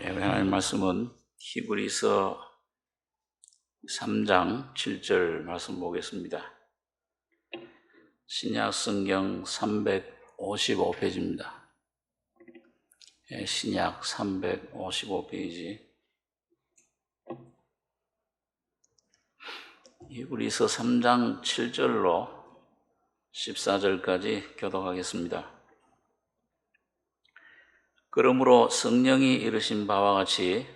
하나님 말씀은 히브리서 3장 7절 말씀 보겠습니다. 신약 성경 355페이지입니다. 신약 355페이지. 히브리서 3장 7절로 14절까지 교독하겠습니다. 그러므로 성령이 이르신 바와 같이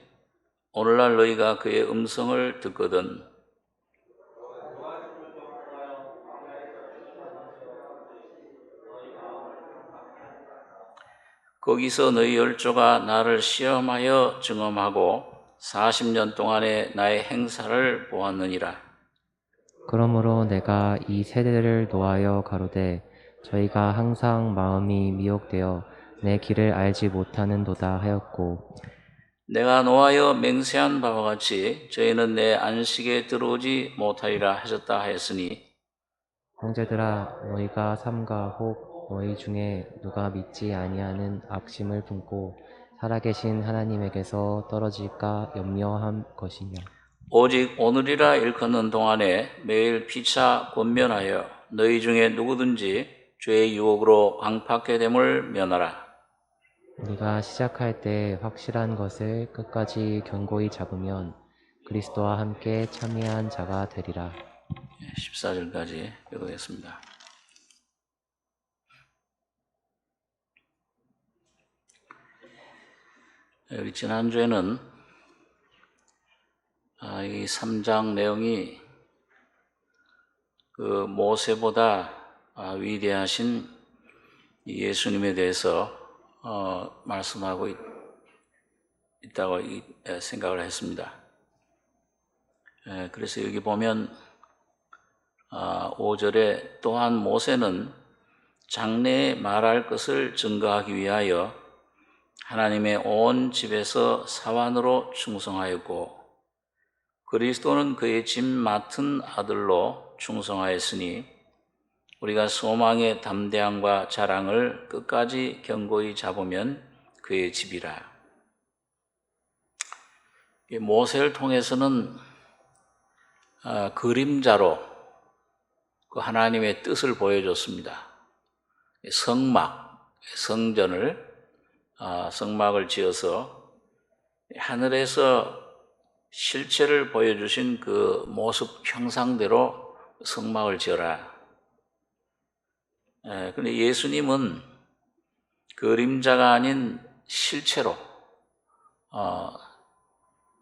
오늘날 너희가 그의 음성을 듣거든 거기서 너희 열조가 나를 시험하여 증언하고 40년 동안의 나의 행사를 보았느니라. 그러므로 내가 이 세대를 노하여 가로되 저희가 항상 마음이 미혹되어 내 길을 알지 못하는도다 하였고, 내가 노하여 맹세한 바와 같이 저희는 내 안식에 들어오지 못하리라 하셨다 하였으니 형제들아, 너희가 삼가 혹 너희 중에 누가 믿지 아니하는 악심을 품고 살아계신 하나님에게서 떨어질까 염려한 것이냐. 오직 오늘이라 일컫는 동안에 매일 피차 권면하여 너희 중에 누구든지 죄의 유혹으로 강팍해 됨을 면하라. 우리가 시작할 때 확실한 것을 끝까지 견고히 잡으면 그리스도와 함께 참여한 자가 되리라. 14절까지 교독했습니다. 우리 지난주에는 이 3장 내용이 그 모세보다 위대하신 예수님에 대해서 말씀하고 있다고 생각을 했습니다. 그래서 여기 보면 5절에 또한 모세는 장래에 말할 것을 증거하기 위하여 하나님의 온 집에서 사환으로 충성하였고 그리스도는 그의 집 맡은 아들로 충성하였으니 우리가 소망의 담대함과 자랑을 끝까지 견고히 잡으면 그의 집이라. 모세를 통해서는 그림자로 그 하나님의 뜻을 보여줬습니다. 성막을 지어서 하늘에서 실체를 보여주신 그 모습 형상대로 성막을 지어라. 그런데 예수님은 그림자가 아닌 실체로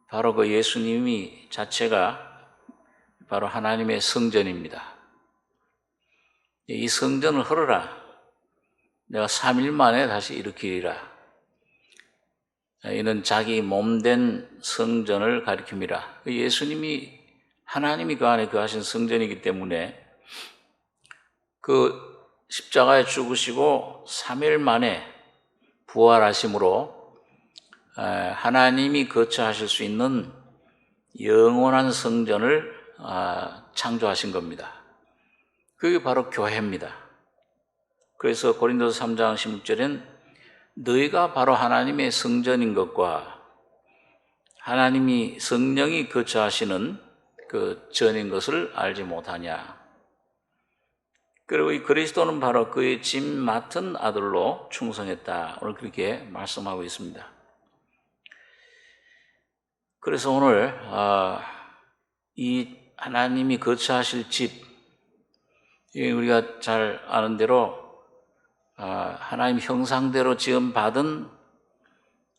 바로 그 예수님이 자체가 바로 하나님의 성전입니다. 이 성전을 헐어라. 내가 3일 만에 다시 일으키리라. 이는 자기 몸된 성전을 가리킵니다. 예수님이 하나님이 그 안에 거하신 성전이기 때문에 그 십자가에 죽으시고 3일 만에 부활하심으로 하나님이 거처하실 수 있는 영원한 성전을 창조하신 겁니다. 그게 바로 교회입니다. 그래서 고린도서 3장 16절엔 너희가 바로 하나님의 성전인 것과 하나님이 성령이 거처하시는 그 전인 것을 알지 못하냐. 그리고 이 그리스도는 바로 그의 집 맡은 아들로 충성했다. 오늘 그렇게 말씀하고 있습니다. 그래서 오늘 이 하나님이 거처하실 집, 우리가 잘 아는 대로 하나님 형상대로 지음받은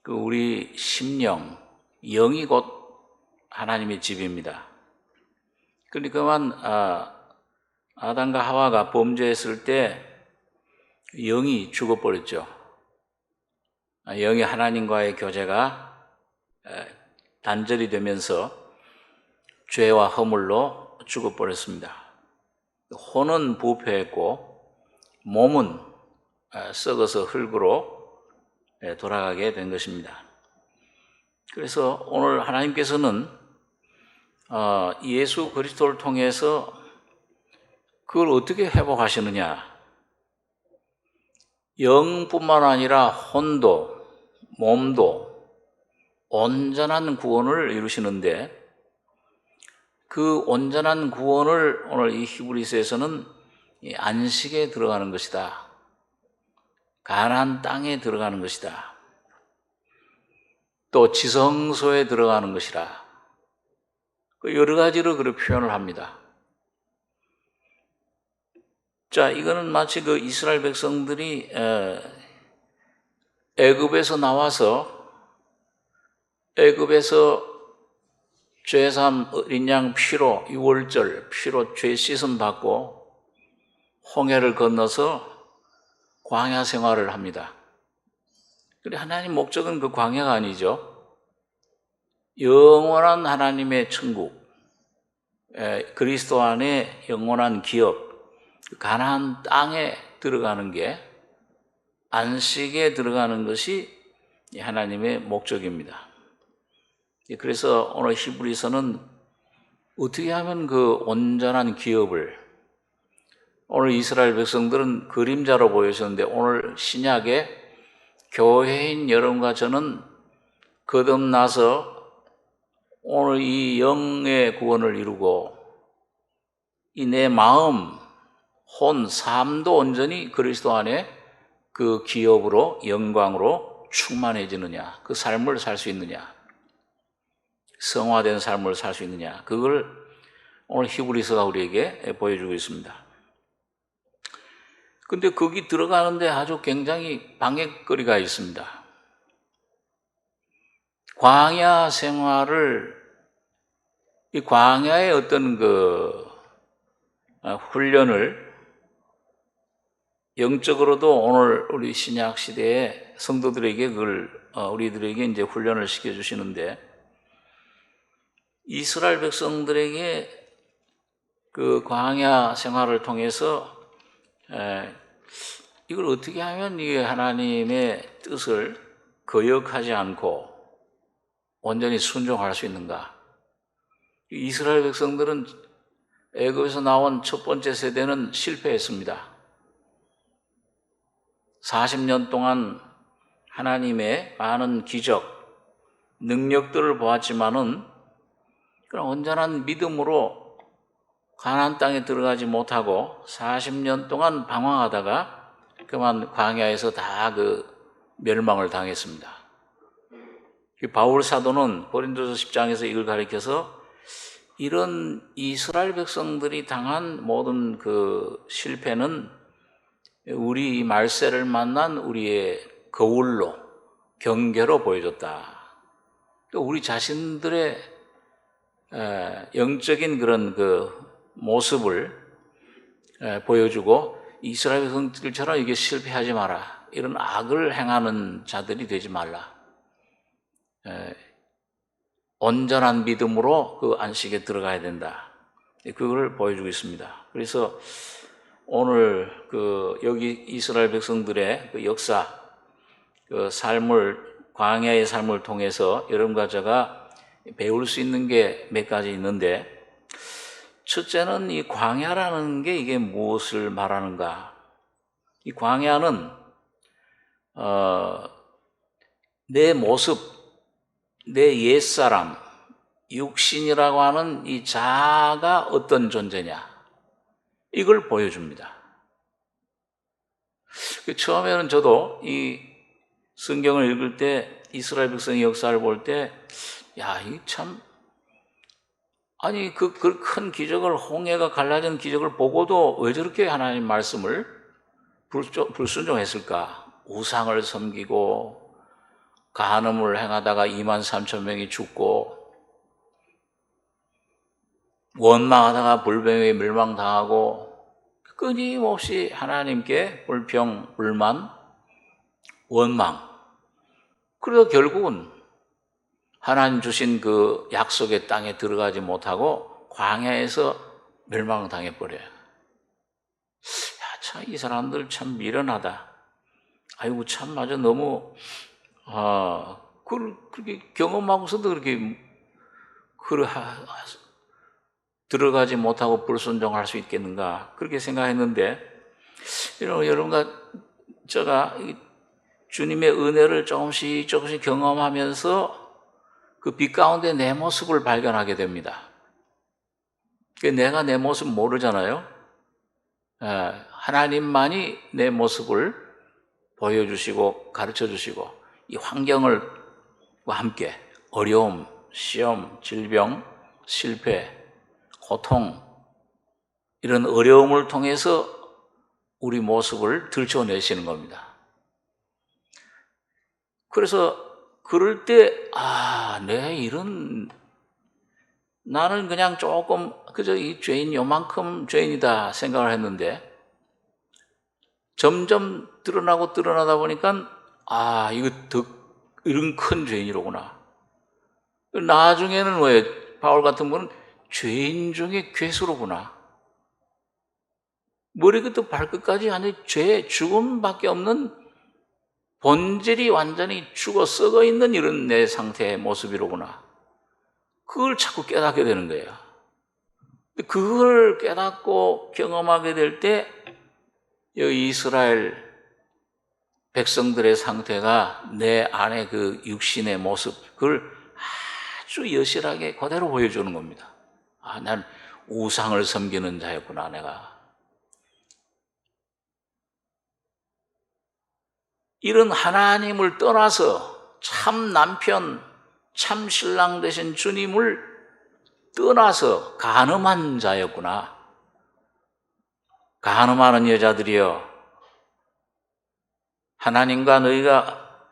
그 우리 심령, 영이 곧 하나님의 집입니다. 그러니까만 아담과 하와가 범죄했을 때 영이 죽어버렸죠. 영이 하나님과의 교제가 단절이 되면서 죄와 허물로 죽어버렸습니다. 혼은 부패했고 몸은 썩어서 흙으로 돌아가게 된 것입니다. 그래서 오늘 하나님께서는 예수 그리스도를 통해서 그걸 어떻게 회복하시느냐. 영뿐만 아니라 혼도, 몸도 온전한 구원을 이루시는데 그 온전한 구원을 오늘 이 히브리서에서는 이 안식에 들어가는 것이다. 가나안 땅에 들어가는 것이다. 또 지성소에 들어가는 것이라. 여러 가지로 그렇게 표현을 합니다. 자, 이거는 마치 그 이스라엘 백성들이 애굽에서 나와서 애굽에서 죄삼 어린 양 피로 유월절 피로 죄 씻음 받고 홍해를 건너서 광야 생활을 합니다. 그런데 하나님 목적은 그 광야가 아니죠. 영원한 하나님의 천국, 그리스도 안에 영원한 기업, 가나안 땅에 들어가는 게 안식에 들어가는 것이 하나님의 목적입니다. 그래서 오늘 히브리서는 어떻게 하면 그 온전한 기업을, 오늘 이스라엘 백성들은 그림자로 보여졌는데 오늘 신약에 교회인 여러분과 저는 거듭나서 오늘 이 영의 구원을 이루고 이 내 마음, 혼, 삶도 온전히 그리스도 안에 그 기업으로 영광으로 충만해지느냐, 그 삶을 살 수 있느냐, 성화된 삶을 살 수 있느냐, 그걸 오늘 히브리서가 우리에게 보여주고 있습니다. 근데 거기 들어가는데 아주 굉장히 방해거리가 있습니다. 광야 생활을, 이 광야의 어떤 그 훈련을 영적으로도 오늘 우리 신약 시대의 성도들에게 그걸 우리들에게 이제 훈련을 시켜주시는데, 이스라엘 백성들에게 그 광야 생활을 통해서 이걸 어떻게 하면 이게 하나님의 뜻을 거역하지 않고 온전히 순종할 수 있는가? 이스라엘 백성들은 애굽에서 나온 첫 번째 세대는 실패했습니다. 40년 동안 하나님의 많은 기적, 능력들을 보았지만은 그런 온전한 믿음으로 가나안 땅에 들어가지 못하고 40년 동안 방황하다가 그만 광야에서 다 그 멸망을 당했습니다. 바울 사도는 고린도서 10장에서 이걸 가리켜서 이런 이스라엘 백성들이 당한 모든 그 실패는 우리 말세를 만난 우리의 거울로, 경계로 보여줬다. 또 우리 자신들의 영적인 그런 그 모습을 보여주고, 이스라엘 백성들처럼 이게 실패하지 마라, 이런 악을 행하는 자들이 되지 말라, 온전한 믿음으로 그 안식에 들어가야 된다, 그걸 보여주고 있습니다. 그래서 오늘 그 여기 이스라엘 백성들의 그 역사, 그 삶을, 광야의 삶을 통해서 여러분과 제가 배울 수 있는 게 몇 가지 있는데, 첫째는 이 광야라는 게 이게 무엇을 말하는가? 이 광야는 내 모습, 내 옛사람, 육신이라고 하는 이 자아가 어떤 존재냐, 이걸 보여줍니다. 처음에는 저도 이 성경을 읽을 때, 이스라엘 백성의 역사를 볼 때, 야, 이 참, 아니 그 큰 기적을, 홍해가 갈라진 기적을 보고도 왜 저렇게 하나님 말씀을 불순종했을까? 우상을 섬기고 간음을 행하다가 23,000명이 죽고, 원망하다가 불뱀에 멸망당하고, 끊임없이 하나님께 불평, 불만, 원망. 그래서 결국은 하나님 주신 그 약속의 땅에 들어가지 못하고 광야에서 멸망당해버려요. 참, 이 사람들 참 미련하다. 아이고, 참, 맞아. 너무, 그렇게 경험하고서도 그렇게, 들어가지 못하고 불순종할 수 있겠는가, 그렇게 생각했는데, 여러분과 제가 주님의 은혜를 조금씩 경험하면서 그 빛 가운데 내 모습을 발견하게 됩니다. 내가 내 모습 모르잖아요. 하나님만이 내 모습을 보여주시고 가르쳐주시고 이 환경과 함께 어려움, 시험, 질병, 실패, 고통 이런 어려움을 통해서 우리 모습을 들춰내시는 겁니다. 그래서 그럴 때 나는 그냥 조금 그저 이 죄인 요만큼 죄인이다 생각을 했는데 점점 드러나다 보니까 이런 큰 죄인이로구나. 나중에는 왜 바울 같은 분은 죄인 중에 괴수로구나. 머리부터 발끝까지 완전히 죄, 죽음밖에 없는 본질이 완전히 죽어 썩어 있는 이런 내 상태의 모습이로구나. 그걸 자꾸 깨닫게 되는 거예요. 그걸 깨닫고 경험하게 될 때 여기 이스라엘 백성들의 상태가 내 안에 그 육신의 모습 그걸 아주 여실하게 그대로 보여주는 겁니다. 난 우상을 섬기는 자였구나 내가. 이런 하나님을 떠나서 참 남편, 참 신랑 되신 주님을 떠나서 간음한 자였구나. 간음하는 여자들이여, 하나님과 너희가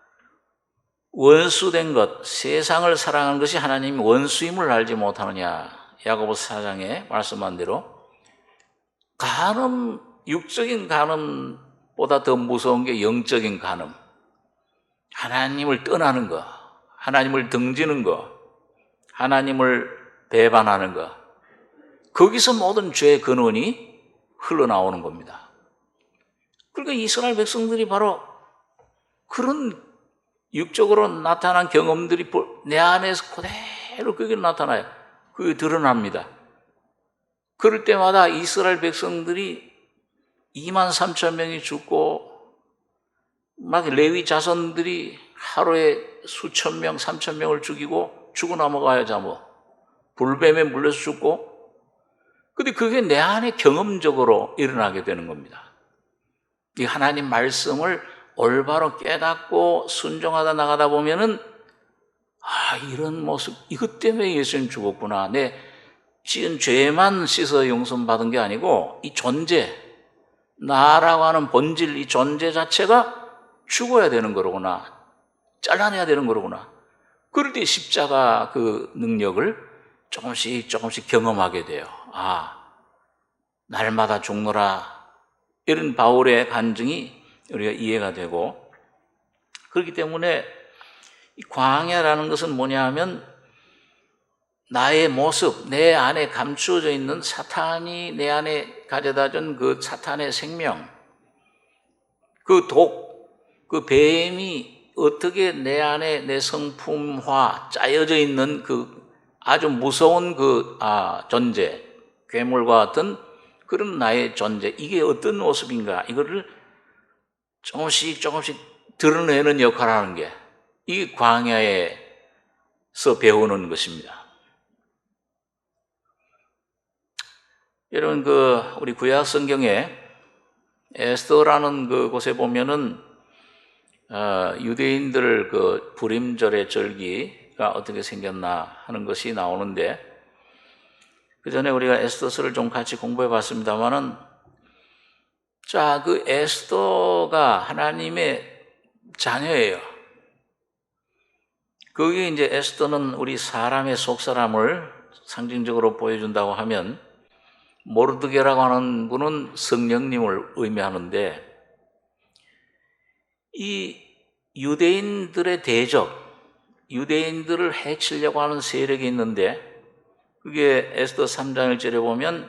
원수된 것, 세상을 사랑하는 것이 하나님이 원수임을 알지 못하느냐. 야고보서 4장에 말씀한 대로 간음, 육적인 간음보다 더 무서운 게 영적인 간음. 하나님을 떠나는 것, 하나님을 등지는 것, 하나님을 배반하는 것. 거기서 모든 죄의 근원이 흘러나오는 겁니다. 그러니까 이스라엘 백성들이 바로 그런 육적으로 나타난 경험들이 내 안에서 그대로 그게 나타나요. 그게 드러납니다. 그럴 때마다 이스라엘 백성들이 23,000명이 죽고 막 레위 자손들이 하루에 수천 명, 3,000명을 죽이고 죽어 넘어가야죠 뭐. 불뱀에 물려서 죽고. 근데 그게 내 안에 경험적으로 일어나게 되는 겁니다. 이 하나님 말씀을 올바로 깨닫고 순종하다 나가다 보면은 이런 모습, 이것 때문에 예수님 죽었구나. 내 지은 죄만 씻어 용서받은 게 아니고 이 존재, 나라고 하는 본질, 이 존재 자체가 죽어야 되는 거로구나. 잘라내야 되는 거로구나. 그럴 때 십자가 그 능력을 조금씩 경험하게 돼요. 날마다 죽노라. 이런 바울의 간증이 우리가 이해가 되고, 그렇기 때문에 이 광야라는 것은 뭐냐 하면 나의 모습, 내 안에 감추어져 있는 사탄이 내 안에 가져다 준 그 사탄의 생명, 그 독, 그 뱀이 어떻게 내 안에 내 성품화 짜여져 있는 그 아주 무서운 그 존재, 괴물과 같은 그런 나의 존재, 이게 어떤 모습인가, 이거를 조금씩 드러내는 역할을 하는 게 이 광야에서 배우는 것입니다. 여러분, 우리 구약 성경에 에스더라는 그 곳에 보면은 유대인들 그 부림절의 절기가 어떻게 생겼나 하는 것이 나오는데, 그 전에 우리가 에스더서를 좀 같이 공부해 봤습니다만은, 그 에스더가 하나님의 자녀예요. 거기에 이제 에스더는 우리 사람의 속사람을 상징적으로 보여준다고 하면, 모르드게라고 하는 분은 성령님을 의미하는데, 이 유대인들의 대적, 유대인들을 해치려고 하는 세력이 있는데, 그게 에스더 3장 1절에 보면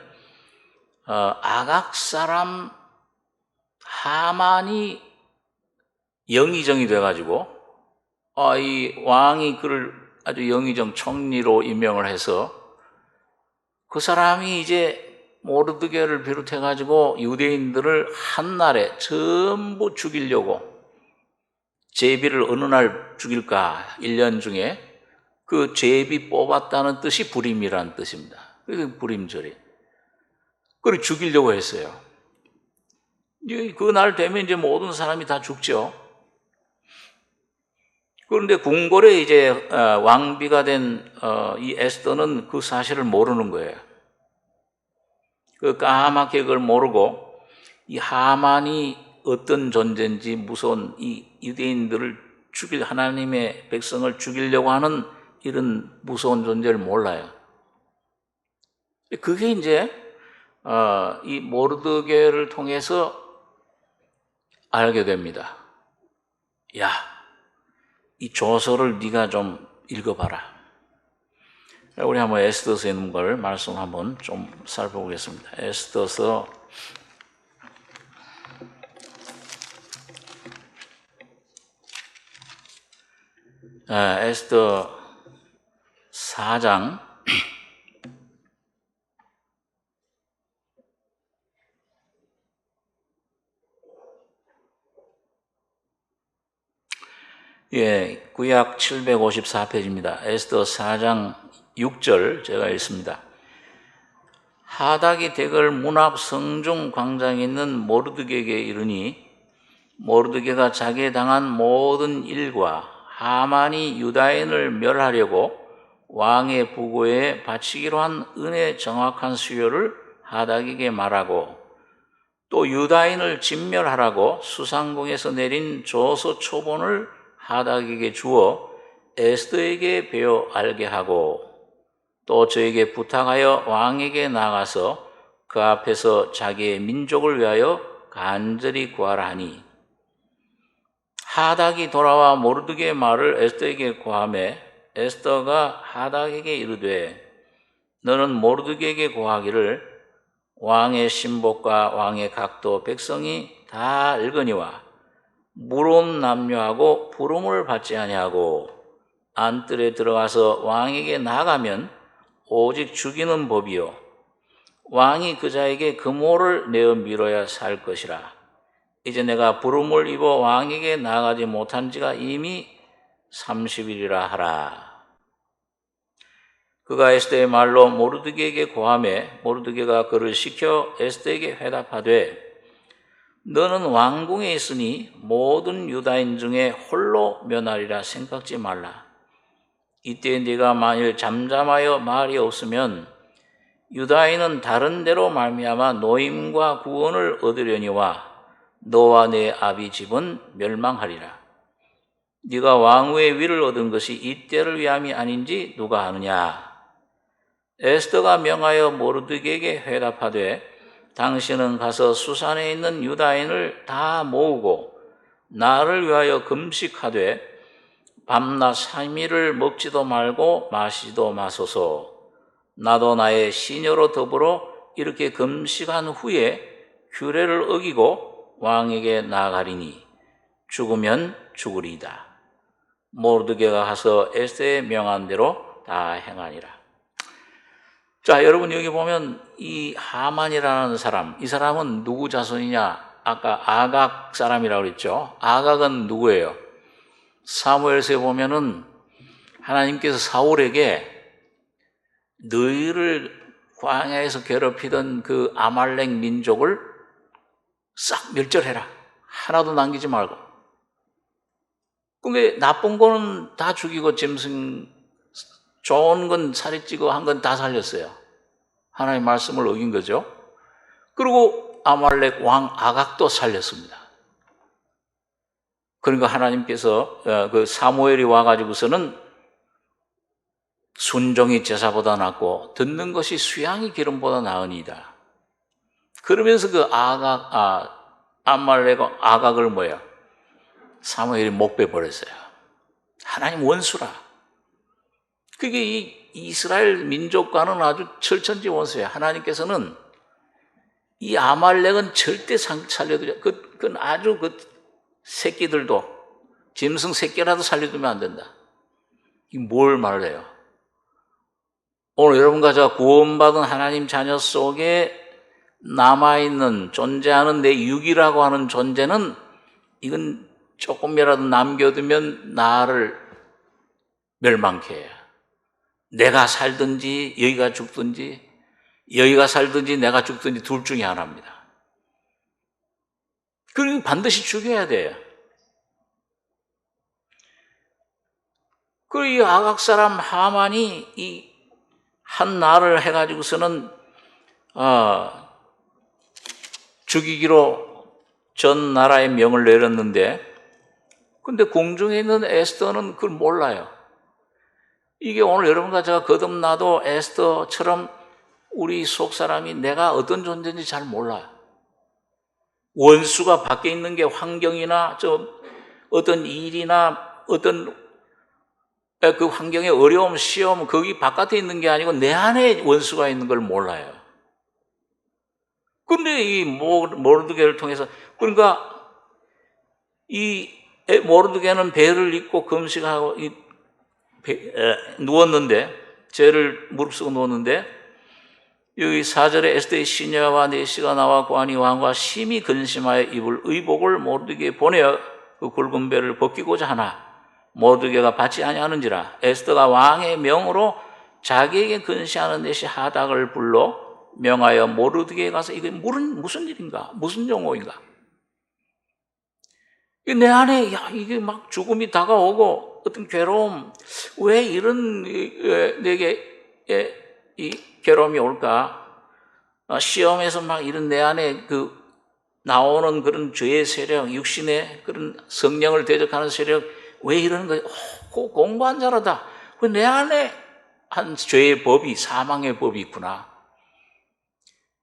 아각 사람 하만이 영의정이 돼가지고 이 왕이 그를 아주 영의정 총리로 임명을 해서 그 사람이 이제 모르드게를 비롯해가지고 유대인들을 한날에 전부 죽이려고, 제비를 어느 날 죽일까 1년 중에 그 제비 뽑았다는 뜻이 불임이라는 뜻입니다. 그래서 불임절이. 그리고 죽이려고 했어요. 그날 되면 이제 모든 사람이 다 죽죠. 그런데 궁궐에 이제 왕비가 된 이 에스더는 그 사실을 모르는 거예요. 그 까맣게 그걸 모르고 이 하만이 어떤 존재인지 무서운 이 유대인들을 죽일 하나님의 백성을 죽이려고 하는 이런 무서운 존재를 몰라요. 그게 이제 이 모르드게를 통해서 알게 됩니다. 야, 이 조서를 네가 좀 읽어봐라. 우리 한번 에스더서에 있는 걸 말씀 한번 좀 살펴보겠습니다. 에스더서 4장 9약 754페이지입니다. 에스더 4장 6절 제가 읽습니다. 하닥이 대궐 문 앞 성중 광장에 있는 모르드게에게 이르니 모르드게가 자기에 당한 모든 일과 하만이 유다인을 멸하려고 왕의 부고에 바치기로 한 은의 정확한 수요를 하닥에게 말하고 또 유다인을 진멸하라고 수상궁에서 내린 조서 초본을 하닥에게 주어 에스더에게 배워 알게 하고 또 저에게 부탁하여 왕에게 나가서 그 앞에서 자기의 민족을 위하여 간절히 구하라 하니 하닥이 돌아와 모르드게의 말을 에스더에게 고하매 에스더가 하닥에게 이르되 너는 모르드게에게 고하기를 왕의 신복과 왕의 각도 백성이 다 읽으니와 물온 남녀하고 부름을 받지 아니하고 안뜰에 들어가서 왕에게 나가면 오직 죽이는 법이요 왕이 그 자에게 금호를 내어 밀어야 살 것이라. 이제 내가 부름을 입어 왕에게 나가지 못한 지가 이미 30일이라 하라. 그가 에스더의 말로 모르드게에게 고하매 모르드게가 그를 시켜 에스더에게 회답하되 너는 왕궁에 있으니 모든 유다인 중에 홀로 면하리라 생각지 말라. 이때 네가 만일 잠잠하여 말이 없으면 유다인은 다른 데로 말미암아 노임과 구원을 얻으려니와 너와 내 아비 집은 멸망하리라. 네가 왕후의 위를 얻은 것이 이때를 위함이 아닌지 누가 아느냐. 에스더가 명하여 모르드게에게 회답하되 당신은 가서 수산에 있는 유다인을 다 모으고 나를 위하여 금식하되 밤낮 3일을 먹지도 말고 마시지도 마소서. 나도 나의 시녀로 더불어 이렇게 금식한 후에 규례를 어기고 왕에게 나아가리니 죽으면 죽으리이다. 모르드게가 가서 에스더의 명한 대로 다 행하니라. 자, 여러분 여기 보면 이 하만이라는 사람, 이 사람은 누구 자손이냐? 아까 아각 사람이라고 그랬죠. 아각은 누구예요? 사무엘서에 보면은 하나님께서 사울에게 너희를 광야에서 괴롭히던 그 아말렉 민족을 싹 멸절해라. 하나도 남기지 말고. 근데 나쁜 거는 다 죽이고 짐승 좋은 건 살이 찌고 한 건 다 살렸어요. 하나님의 말씀을 어긴 거죠. 그리고 아말렉 왕 아각도 살렸습니다. 그러니까 하나님께서 그 사무엘이 와가지고서는 순종이 제사보다 낫고 듣는 것이 수양이 기름보다 나으니이다. 그러면서 그 아말렉 아각을 뭐야? 사무엘이 목베 버렸어요. 하나님 원수라. 그게 이 이스라엘 민족과는 아주 철천지 원수예요. 하나님께서는 이 아말렉은 절대 살려두지, 그건 아주 그 새끼들도, 짐승 새끼라도 살려두면 안 된다. 이게 뭘 말해요? 오늘 여러분과 제가 구원받은 하나님 자녀 속에 남아있는, 존재하는 내 육이라고 하는 존재는 이건 조금이라도 남겨두면 나를 멸망케 해요. 내가 살든지 여기가 죽든지, 여기가 살든지 내가 죽든지 둘 중에 하나입니다. 그리고 반드시 죽여야 돼요. 그리고 이 아각 사람 하만이 이 한 날을 해가지고서는 죽이기로 전 나라의 명을 내렸는데, 근데 궁중에 있는 에스더는 그걸 몰라요. 이게 오늘 여러분과 제가 거듭나도 에스더처럼 우리 속 사람이 내가 어떤 존재인지 잘 몰라요. 원수가 밖에 있는 게 환경이나 어떤 일이나 어떤 그 환경의 어려움, 시험, 거기 바깥에 있는 게 아니고 내 안에 원수가 있는 걸 몰라요. 근데 이 모르드게를 통해서, 그러니까 이 모르드게는 배를 입고 금식하고 누웠는데, 죄를 무릅쓰고 누웠는데, 여기 4절에 에스더의 시녀와 내시가 나와 고하니 왕과 심히 근심하여 입을 의복을 모르드게에 보내어 그 굵은 배를 벗기고자 하나 모르드게가 받지 아니하는지라. 에스더가 왕의 명으로 자기에게 근시하는 넷이 하닥을 불러 명하여 모르드게에 가서 이게 무슨 일인가? 무슨 용어인가? 내 안에 이게 막 죽음이 다가오고 어떤 괴로움, 왜 이런 내게 이 괴로움이 올까? 시험에서 막 이런 내 안에 나오는 그런 죄의 세력, 육신의 그런 성령을 대적하는 세력, 왜 이러는 거예요? 공부한 자라다. 내 안에 한 죄의 법이, 사망의 법이 있구나.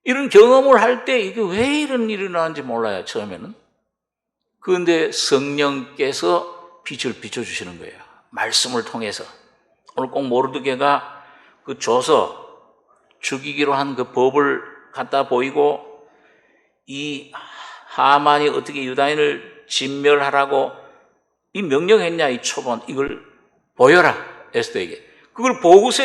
이런 경험을 할 때 이게 왜 이런 일이 일어나는지 몰라요, 처음에는. 그런데 성령께서 빛을 비춰주시는 거예요. 말씀을 통해서. 오늘 꼭 모르드게가 그 줘서 죽이기로 한 그 법을 갖다 보이고, 이 하만이 어떻게 유다인을 진멸하라고 이 명령했냐, 이 초본, 이걸 보여라, 에스더에게. 그걸 보고서,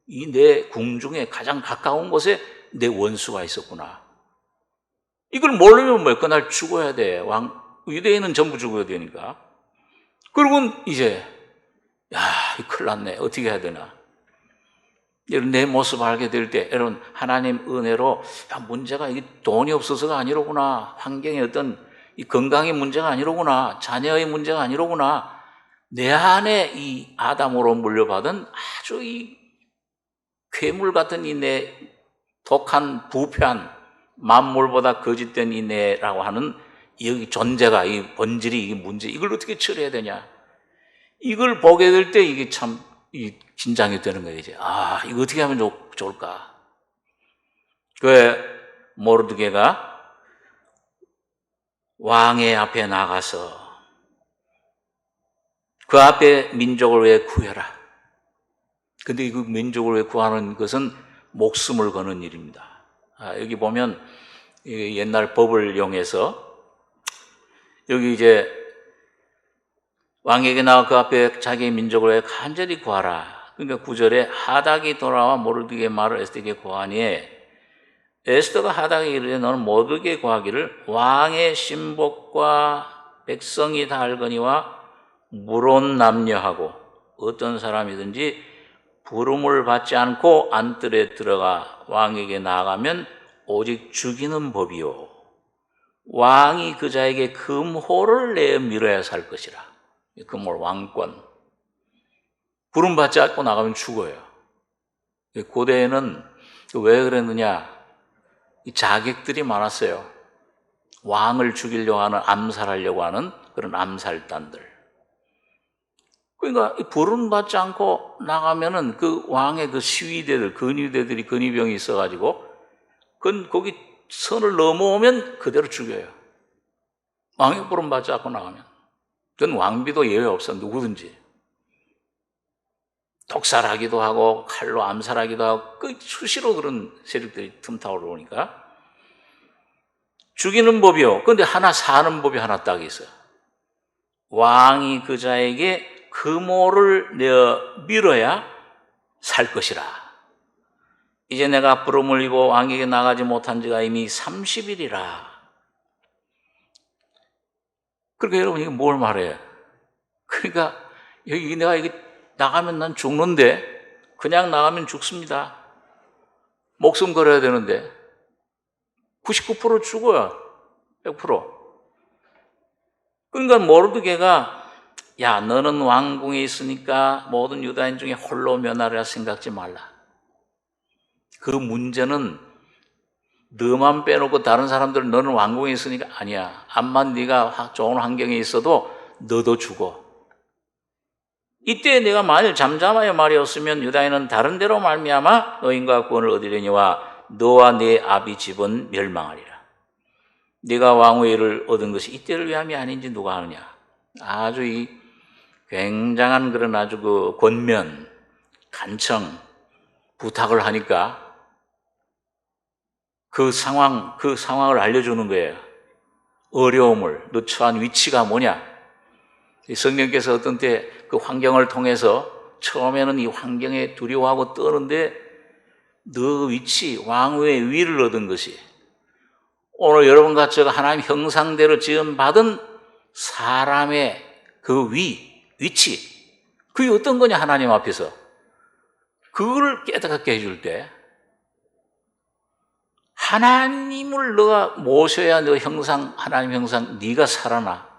이 내 궁중에 가장 가까운 곳에 내 원수가 있었구나. 이걸 모르면 뭐야? 그날 죽어야 돼. 유대인은 전부 죽어야 되니까. 그리고 이제, 큰일 났네. 어떻게 해야 되나. 여러분, 내 모습을 알게 될 때, 여러분, 하나님 은혜로, 문제가 이게 돈이 없어서가 아니로구나. 환경의 어떤 이 건강의 문제가 아니로구나. 자녀의 문제가 아니로구나. 내 안에 이 아담으로 물려받은 아주 이 괴물 같은 이 내 독한 부패한 만물보다 거짓된 이 내라고 하는 이 존재가, 이 본질이, 이게 문제, 이걸 어떻게 처리해야 되냐. 이걸 보게 될 때 이게 참 긴장이 되는 거예요, 이제. 이거 어떻게 하면 좋을까. 그 모르드게가 왕의 앞에 나가서 그 앞에 민족을 왜 구해라. 근데 이 민족을 왜 구하는 것은 목숨을 거는 일입니다. 여기 보면 옛날 법을 이용해서 여기 이제 왕에게 나와 그 앞에 자기의 민족을 왜 간절히 구하라. 그러니까 9절에 하닥이 돌아와 모르드게의 말을 에스더에게 고하니, 에스더가 하닥에게 이르되 너는 모르드게에 고하기를 왕의 신복과 백성이 다 알거니와 물온 남녀하고 어떤 사람이든지 부름을 받지 않고 안뜰에 들어가 왕에게 나아가면 오직 죽이는 법이요 왕이 그 자에게 금호를 내어 밀어야 살 것이라. 금홀, 왕권. 부름 받지 않고 나가면 죽어요. 고대에는 왜 그랬느냐, 이 자객들이 많았어요. 왕을 죽이려고 하는, 암살하려고 하는 그런 암살단들. 그러니까 부름 받지 않고 나가면은 그 왕의 그 시위대들, 근위대들이, 근위병이 있어가지고 거기 선을 넘어오면 그대로 죽여요. 왕의 부름 받지 않고 나가면. 그건 왕비도 예외 없어, 누구든지. 독살하기도 하고 칼로 암살하기도 하고 수시로 그런 세력들이 틈타오르 오니까 죽이는 법이요. 그런데 하나 사는 법이 하나 딱 있어요. 왕이 그 자에게 금호를 내어 밀어야 살 것이라. 이제 내가 부름을 입어 왕에게 나가지 못한 지가 이미 30일이라. 그러니까 여러분, 이게 뭘 말해요? 그러니까 여기 내가 이게 나가면 난 죽는데, 그냥 나가면 죽습니다. 목숨 걸어야 되는데 99% 죽어요. 100%. 그러니까 모르드게가 야, 너는 왕궁에 있으니까 모든 유다인 중에 홀로 면하리라 생각지 말라. 그 문제는 너만 빼놓고 다른 사람들은 너는 왕궁에 있으니까 아니야. 암만 네가 좋은 환경에 있어도 너도 죽어. 이때 내가 만일 잠잠하여 말이었으면 유다인은 다른 데로 말미암아 노인과 구원을 얻으려니와 너와 네 아비 집은 멸망하리라. 네가 왕후의 일을 얻은 것이 이때를 위함이 아닌지 누가 아느냐. 아주 이 굉장한 그런 아주 그 권면, 간청, 부탁을 하니까 그 상황을 알려주는 거예요. 어려움을, 너 처한 위치가 뭐냐. 성령께서 어떤 때 그 환경을 통해서 처음에는 이 환경에 두려워하고 떠는데 너 위치, 왕후의 위를 얻은 것이 오늘 여러분과 제가 하나님 형상대로 지음받은 사람의 그 위치, 그게 어떤 거냐 하나님 앞에서. 그걸 깨닫게 해줄 때 하나님을 너가 모셔야 너 형상, 하나님 형상 네가 살아나.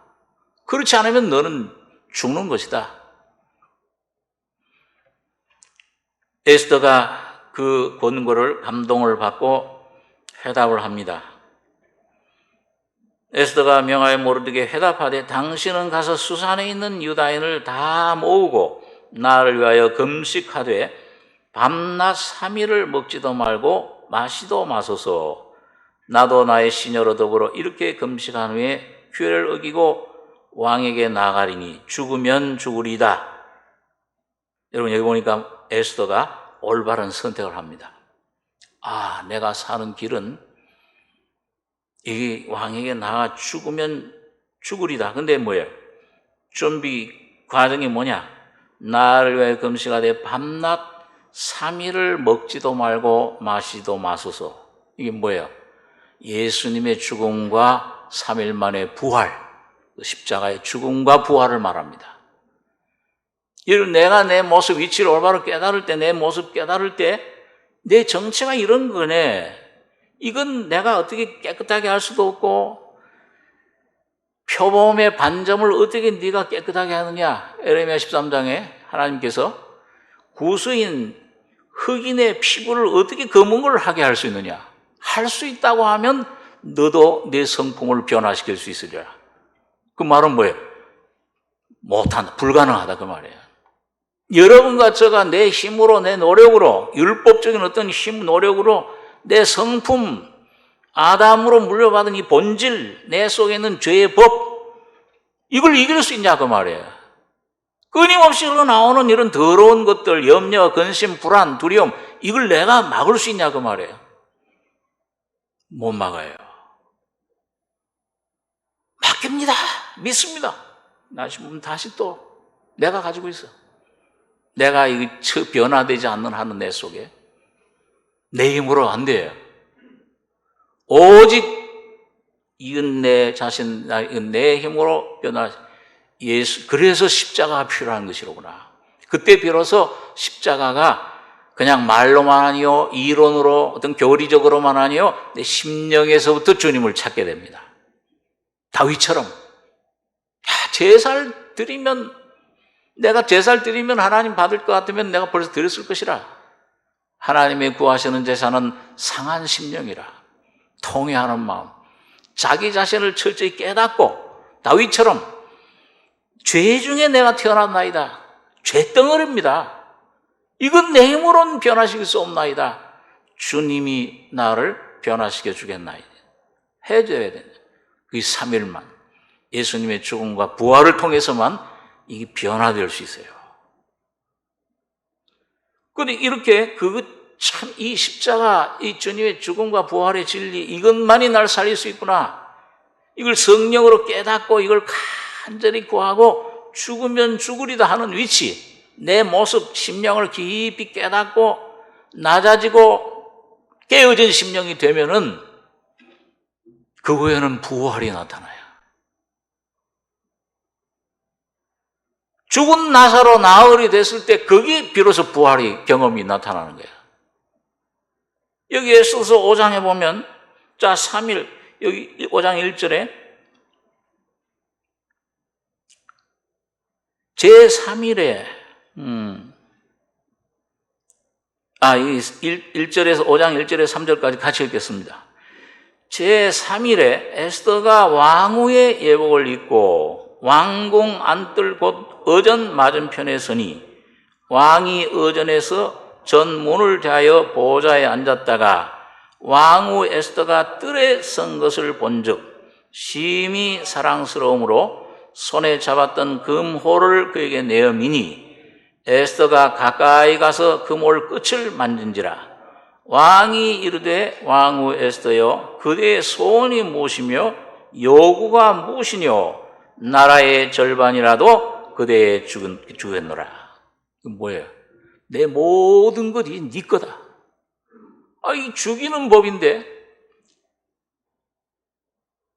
그렇지 않으면 너는 죽는 것이다. 에스더가 그 권고를 감동을 받고 회답을 합니다. 에스더가 명하여 모르드게 회답하되 당신은 가서 수산에 있는 유다인을 다 모으고 나를 위하여 금식하되 밤낮 3일을 먹지도 말고 마시도 마소서. 나도 나의 시녀로 더불어 이렇게 금식한 후에 규례를 어기고 왕에게 나가리니 죽으면 죽으리다. 여러분 여기 보니까 에스더가 올바른 선택을 합니다. 아, 내가 사는 길은 이 왕에게 나가 죽으면 죽으리다. 근데 뭐예요? 준비 과정이 뭐냐? 나를 위해 금식하되 밤낮 3일을 먹지도 말고 마시도 마소서. 이게 뭐예요? 예수님의 죽음과 3일 만에 부활, 십자가의 죽음과 부활을 말합니다. 내가 내 모습 위치를 올바로 깨달을 때, 내 모습 깨달을 때 내 정체가 이런 거네. 이건 내가 어떻게 깨끗하게 할 수도 없고 표범의 반점을 어떻게 네가 깨끗하게 하느냐. 에레미야 13장에 하나님께서 구수인 흑인의 피부를 어떻게 검은 걸 하게 할 수 있느냐. 할 수 있다고 하면 너도 내 성품을 변화시킬 수 있으리라. 그 말은 뭐예요? 못한다, 불가능하다 그 말이에요. 여러분과 제가 내 힘으로, 내 노력으로, 율법적인 어떤 힘, 노력으로 내 성품, 아담으로 물려받은 이 본질, 내 속에 있는 죄의 법, 이걸 이길 수 있냐 그 말이에요. 끊임없이 흘러나오는 이런 더러운 것들, 염려, 근심, 불안, 두려움, 이걸 내가 막을 수 있냐 그 말이에요. 못 막아요. 맡깁니다. 믿습니다. 다시 또 내가 가지고 있어. 내가 이 변화되지 않는 하는 내 속에 내 힘으로 안 돼요. 오직 이건 내 자신, 내 힘으로 변화. 예수, 그래서 십자가가 필요한 것이로구나. 그때 비로소 십자가가 그냥 말로만 아니요, 이론으로 어떤 교리적으로만 아니요, 내 심령에서부터 주님을 찾게 됩니다. 다윗처럼 제살 드리면, 내가 제살 드리면 하나님 받을 것 같으면 내가 벌써 드렸을 것이라. 하나님의 구하시는 제사는 상한 심령이라, 통회하는 마음, 자기 자신을 철저히 깨닫고 다윗처럼 죄 중에 내가 태어났나이다. 죄덩어리입니다. 이건 내 힘으로는 변화시킬 수 없나이다. 주님이 나를 변화시켜 주겠나이다. 해줘야 된다. 그 3일만 예수님의 죽음과 부활을 통해서만 이게 변화될 수 있어요. 그런데 이렇게 참 이 십자가, 이 주님의 죽음과 부활의 진리, 이것만이 날 살릴 수 있구나. 이걸 성령으로 깨닫고 이걸 간절히 구하고 죽으면 죽으리다 하는 위치, 내 모습, 심령을 깊이 깨닫고 낮아지고 깨어진 심령이 되면은 그 후에는 부활이 나타나요. 죽은 나사로 나흘이 됐을 때 거기 비로소 부활의 경험이 나타나는 거예요. 여기 에스더서 5장에 보면 자 3일 여기 5장 1절에 제3일에 이 1절에서 5장 1절에 3절까지 같이 읽겠습니다. 제3일에 에스더가 왕후의 예복을 입고 왕궁 안뜰 곧 어전 맞은편에 서니 왕이 어전에서 전문을 대하여 보좌에 앉았다가 왕후 에스더가 뜰에 선 것을 본즉 심히 사랑스러움으로 손에 잡았던 금홀을 그에게 내어 미니 에스더가 가까이 가서 금홀 끝을 만진지라. 왕이 이르되 왕후 에스더여 그대의 소원이 무엇이며 요구가 무엇이뇨 나라의 절반이라도 그대에 주겠노라. 이거 뭐예요? 내 모든 것이 네 거다. 이 죽이는 법인데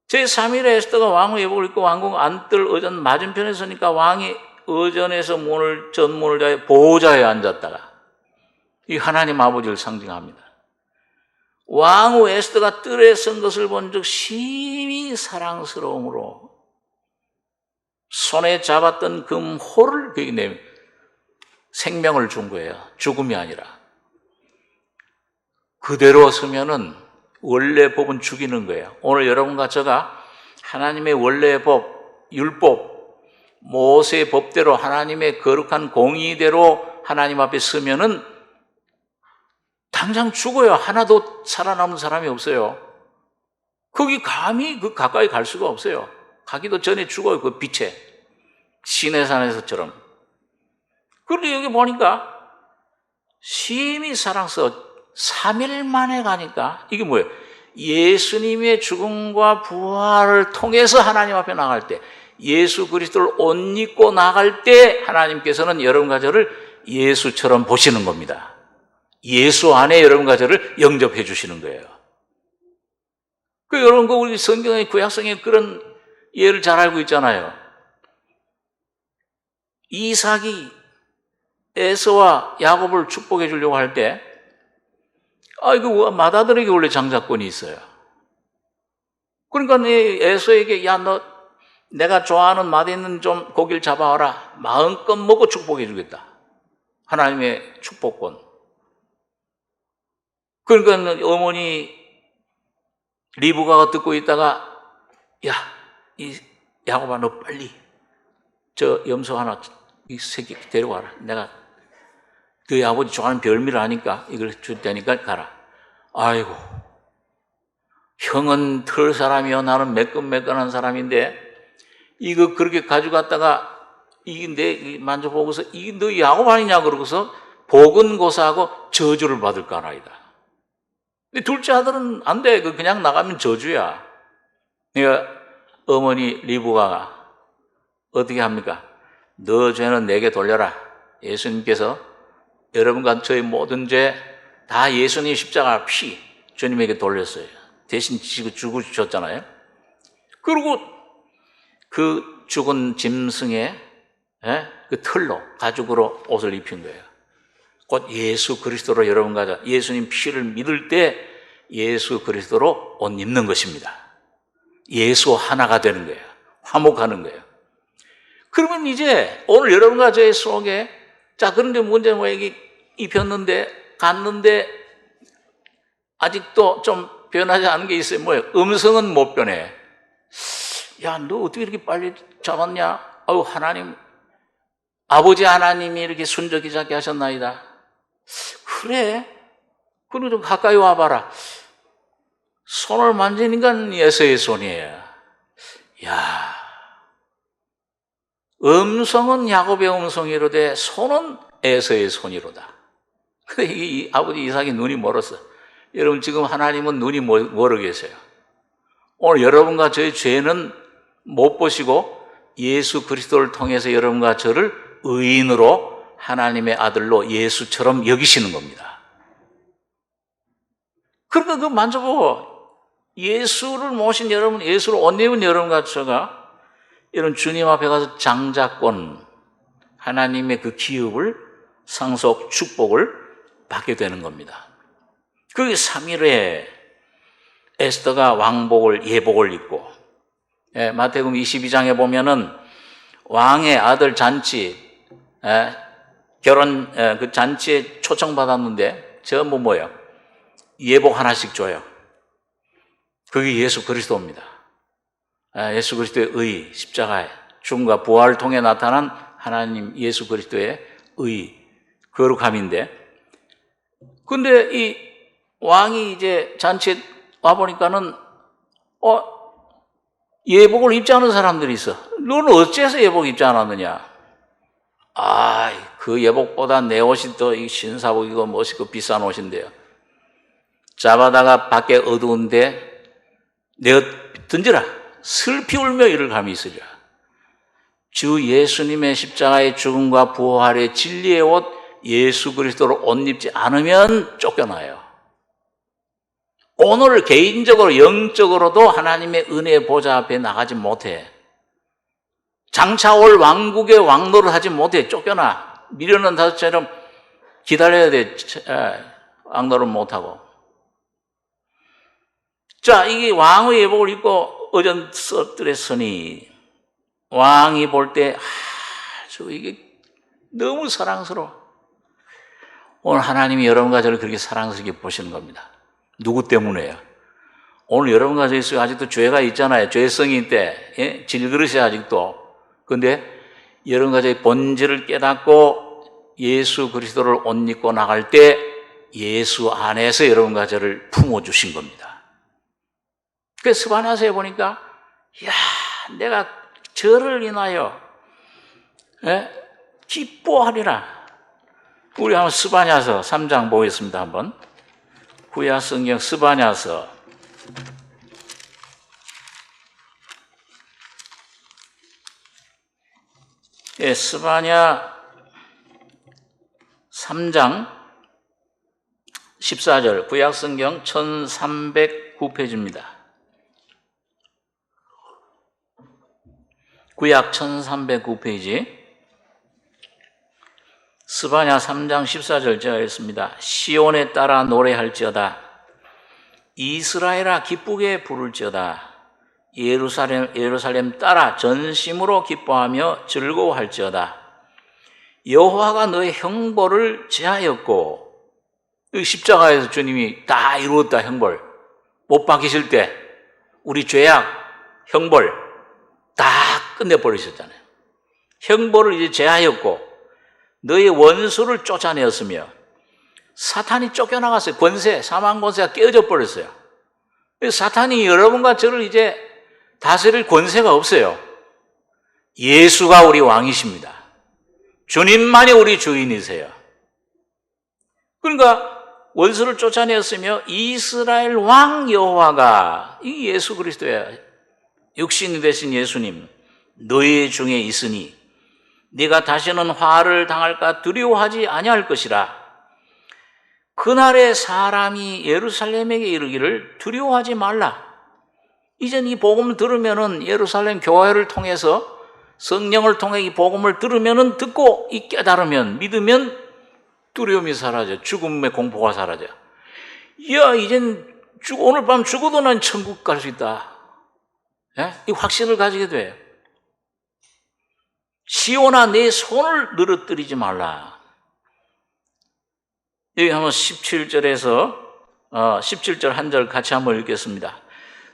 제3일에 에스더가 왕후 예복을 입고 왕궁 안뜰 어전 맞은편에 서니까 왕이 어전에서 전문을 다해 보좌에 앉았다가 이 하나님 아버지를 상징합니다. 왕후 에스더가 뜰에 선 것을 본즉 심히 사랑스러움으로 손에 잡았던 금홀을 그에게 내며 생명을 준 거예요. 죽음이 아니라. 그대로 서면은 원래 법은 죽이는 거예요. 오늘 여러분과 제가 하나님의 원래 법, 율법, 모세의 법대로 하나님의 거룩한 공의대로 하나님 앞에 서면은 당장 죽어요. 하나도 살아남은 사람이 없어요. 거기 감히 가까이 갈 수가 없어요. 가기도 전에 죽어요. 그 빛에. 시내산에서처럼. 그런데 여기 보니까 심히 사랑스러워 3일 만에 가니까 이게 뭐예요? 예수님의 죽음과 부활을 통해서 하나님 앞에 나갈 때 예수 그리스도를 옷 입고 나갈 때 하나님께서는 여러분과 저를 예수처럼 보시는 겁니다. 예수 안에 여러분과 저를 영접해 주시는 거예요. 여러분 우리 성경의 구약성에 그런 예를 잘 알고 있잖아요. 이삭이 에서와 야곱을 축복해 주려고 할 때 이거 맏아들에게 원래 장자권이 있어요. 그러니까 에서에게 너 내가 좋아하는 맛있는 좀 고기를 잡아와라. 마음껏 먹고 축복해 주겠다. 하나님의 축복권. 그러니까 어머니 리브가가 듣고 있다가 이 야곱아 너 빨리 저 염소 하나 이 새끼 데려와라. 내가 그 아버지 좋아하는 별미를 아니까 이걸 줄 테니까 가라. 아이고 형은 털 사람이요 나는 매끈매끈한 사람인데 이거 그렇게 가져갔다가 이게 내 만져보고서 이게 너 야곱 아니냐 그러고서 보건고사하고 저주를 받을까 나이다. 근데 둘째 아들은 안 돼. 그냥 나가면 저주야. 그러니까 어머니 리브가가 어떻게 합니까? 너 죄는 내게 돌려라. 예수님께서 여러분과 저의 모든 죄 다 예수님 십자가 피 주님에게 돌렸어요. 대신 죽으셨잖아요. 그리고 그 죽은 짐승의 그 털로 가죽으로 옷을 입힌 거예요. 곧 예수 그리스도로 여러분과 예수님 피를 믿을 때 예수 그리스도로 옷 입는 것입니다. 예수 하나가 되는 거예요. 화목하는 거예요. 그러면 이제 오늘 여러분과 저의 속에 그런데 문제는 뭐 이게 입혔는데 갔는데 아직도 좀 변하지 않은 게 있어요. 뭐예요? 음성은 못 변해. 너 어떻게 이렇게 빨리 잡았냐? 하나님 아버지 하나님이 이렇게 순적이 잡게 하셨나이다. 그래? 그리고 좀 가까이 와봐라. 손을 만지니까 예수의 손이에요. 음성은 야곱의 음성이로되 손은 에서의 손이로다. 근데 이 아버지 이삭이 눈이 멀었어. 여러분 지금 하나님은 눈이 멀어 계세요. 오늘 여러분과 저의 죄는 못 보시고 예수 그리스도를 통해서 여러분과 저를 의인으로 하나님의 아들로 예수처럼 여기시는 겁니다. 그러니까 그거 만져보고 예수를 모신 여러분, 예수를 옷 입은 여러분과 제가 이런 주님 앞에 가서 장자권, 하나님의 그 기업을 상속 축복을 받게 되는 겁니다. 그게 3일에 에스더가 왕복을 예복을 입고, 마태복음 22장에 보면은 왕의 아들 잔치, 결혼 그 잔치에 초청받았는데 전부 뭐예요? 예복 하나씩 줘요. 그게 예수 그리스도입니다. 예수 그리스도의 의, 십자가의 죽음과 부활을 통해 나타난 하나님 예수 그리스도의 의, 거룩함인데, 근데 이 왕이 이제 잔치에 와보니까는 예복을 입지 않은 사람들이 있어. 너는 어째서 예복 입지 않았느냐? 그 예복보다 내 옷이 더 신사복이고 멋있고 비싼 옷인데요. 잡아다가 밖에 어두운데 내어 던져라. 슬피 울며 이를 감히 있으리라. 주 예수님의 십자가의 죽음과 부활의 진리의 옷 예수 그리스도를 옷 입지 않으면 쫓겨나요. 오늘 개인적으로 영적으로도 하나님의 은혜의 보좌 앞에 나가지 못해. 장차 올 왕국의 왕노를 하지 못해. 쫓겨나. 미련한 다섯처럼 기다려야 돼. 왕노를 못하고. 자, 이게 왕의 예복을 입고 어전서들했으니 왕이 볼 때 이게 너무 사랑스러워. 오늘 하나님이 여러분과 저를 그렇게 사랑스럽게 보시는 겁니다. 누구 때문에요? 오늘 여러분과 저희 속에 아직도 죄가 있잖아요. 죄성이 있대. 질그릇이 아직도. 근데 여러분과 저희 본질을 깨닫고 예수 그리스도를 옷 입고 나갈 때 예수 안에서 여러분과 저를 품어주신 겁니다. 그래서 스바냐서에 보니까 내가 저를 인하여 기뻐하리라. 우리 한번 스바냐서 3장 보겠습니다. 한번 구약 성경 스바냐서 3장 14절 구약 성경 1309페이지입니다. 구약 1309페이지 스바냐 3장 14절 제가 읽습니다. 시온에 따라 노래할지어다. 이스라엘아 기쁘게 부를지어다. 예루살렘 따라 전심으로 기뻐하며 즐거워할지어다. 여호와가 너의 형벌을 제하였고, 십자가에서 주님이 다 이루었다. 형벌 못 박히실 때 우리 죄악 형벌 다 끝내버리셨잖아요. 형벌을 이제 제하였고 너의 원수를 쫓아내었으며, 사탄이 쫓겨나갔어요. 권세, 사망 권세가 깨어져 버렸어요. 사탄이 여러분과 저를 이제 다스릴 권세가 없어요. 예수가 우리 왕이십니다. 주님만이 우리 주인이세요. 그러니까 원수를 쫓아내었으며 이스라엘 왕 여호와가, 이 예수 그리스도야, 육신이 되신 예수님 너희 중에 있으니 네가 다시는 화를 당할까 두려워하지 아니할 것이라. 그날에 사람이 예루살렘에게 이르기를 두려워하지 말라. 이젠 이 복음을 들으면은 예루살렘 교회를 통해서 성령을 통해 이 복음을 들으면은 듣고 이 깨달으면 믿으면 두려움이 사라져. 죽음의 공포가 사라져. 이젠 오늘 밤 죽어도 난 천국 갈 수 있다. 이 확신을 가지게 돼요. 시온아 내 손을 늘어뜨리지 말라. 여기 한번 17절에서 17절 한 절 같이 한번 읽겠습니다.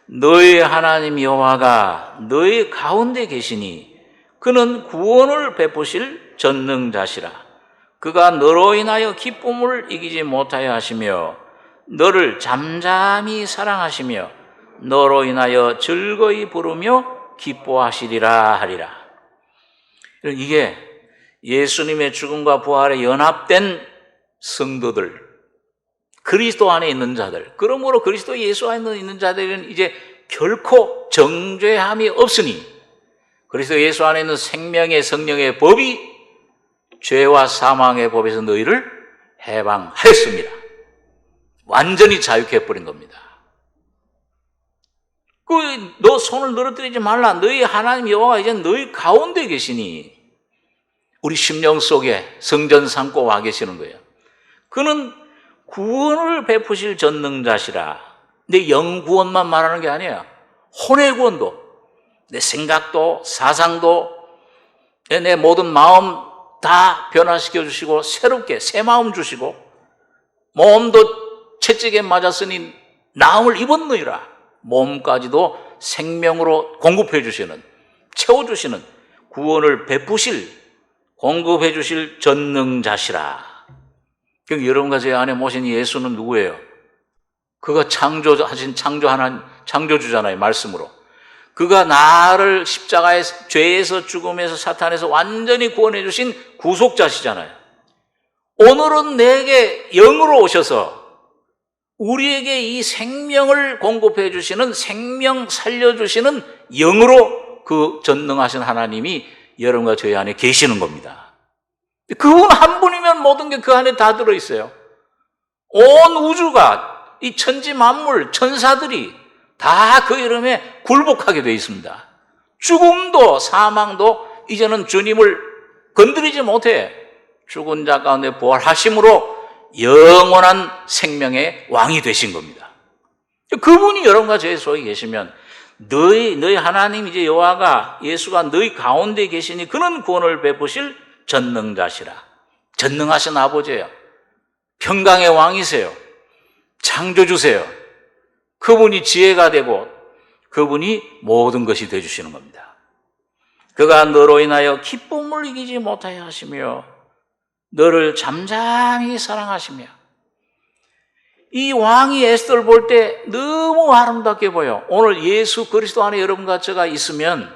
너의 하나님 여호와가 너의 가운데 계시니 그는 구원을 베푸실 전능자시라. 그가 너로 인하여 기쁨을 이기지 못하여 하시며 너를 잠잠히 사랑하시며 너로 인하여 즐거이 부르며 기뻐하시리라 하리라. 이게 예수님의 죽음과 부활에 연합된 성도들, 그리스도 안에 있는 자들, 그러므로 그리스도 예수 안에 있는 자들은 이제 결코 정죄함이 없으니 그리스도 예수 안에 있는 생명의 성령의 법이 죄와 사망의 법에서 너희를 해방하였습니다. 완전히 자유케 해버린 겁니다. 너 손을 늘어뜨리지 말라. 너희 하나님 여호와가 이제 너희 가운데 계시니 우리 심령 속에 성전 삼고 와 계시는 거예요. 그는 구원을 베푸실 전능자시라. 내 영 구원만 말하는 게 아니에요. 혼의 구원도, 내 생각도, 사상도, 내 모든 마음 다 변화시켜 주시고 새롭게 새 마음 주시고 몸도 채찍에 맞았으니 나음을 입었느니라. 몸까지도 생명으로 공급해 주시는, 채워주시는, 구원을 베푸실, 공급해 주실 전능자시라. 그럼 여러분과 제 안에 모신 예수는 누구예요? 그가 창조하신 창조주잖아요, 말씀으로. 그가 나를 십자가에서, 죄에서, 죽음에서, 사탄에서 완전히 구원해 주신 구속자시잖아요. 오늘은 내게 영으로 오셔서 우리에게 이 생명을 공급해 주시는, 생명 살려주시는 영으로 그 전능하신 하나님이 여러분과 저희 안에 계시는 겁니다. 그분 한 분이면 모든 게 그 안에 다 들어있어요. 온 우주가, 이 천지 만물, 천사들이 다 그 이름에 굴복하게 되어 있습니다. 죽음도 사망도 이제는 주님을 건드리지 못해 죽은 자 가운데 부활하심으로 영원한 생명의 왕이 되신 겁니다. 그분이 여러분과 저희 속에 계시면 너희 하나님 이제 여호와가, 예수가 너희 가운데 계시니 그는 구원을 베푸실 전능자시라. 전능하신 아버지예요. 평강의 왕이세요. 창조주세요. 그분이 지혜가 되고 그분이 모든 것이 되어주시는 겁니다. 그가 너로 인하여 기쁨을 이기지 못하여 하시며 너를 잠잠히 사랑하시며. 이 왕이 에스더를 볼 때 너무 아름답게 보여. 오늘 예수 그리스도 안에 여러분과 제가 있으면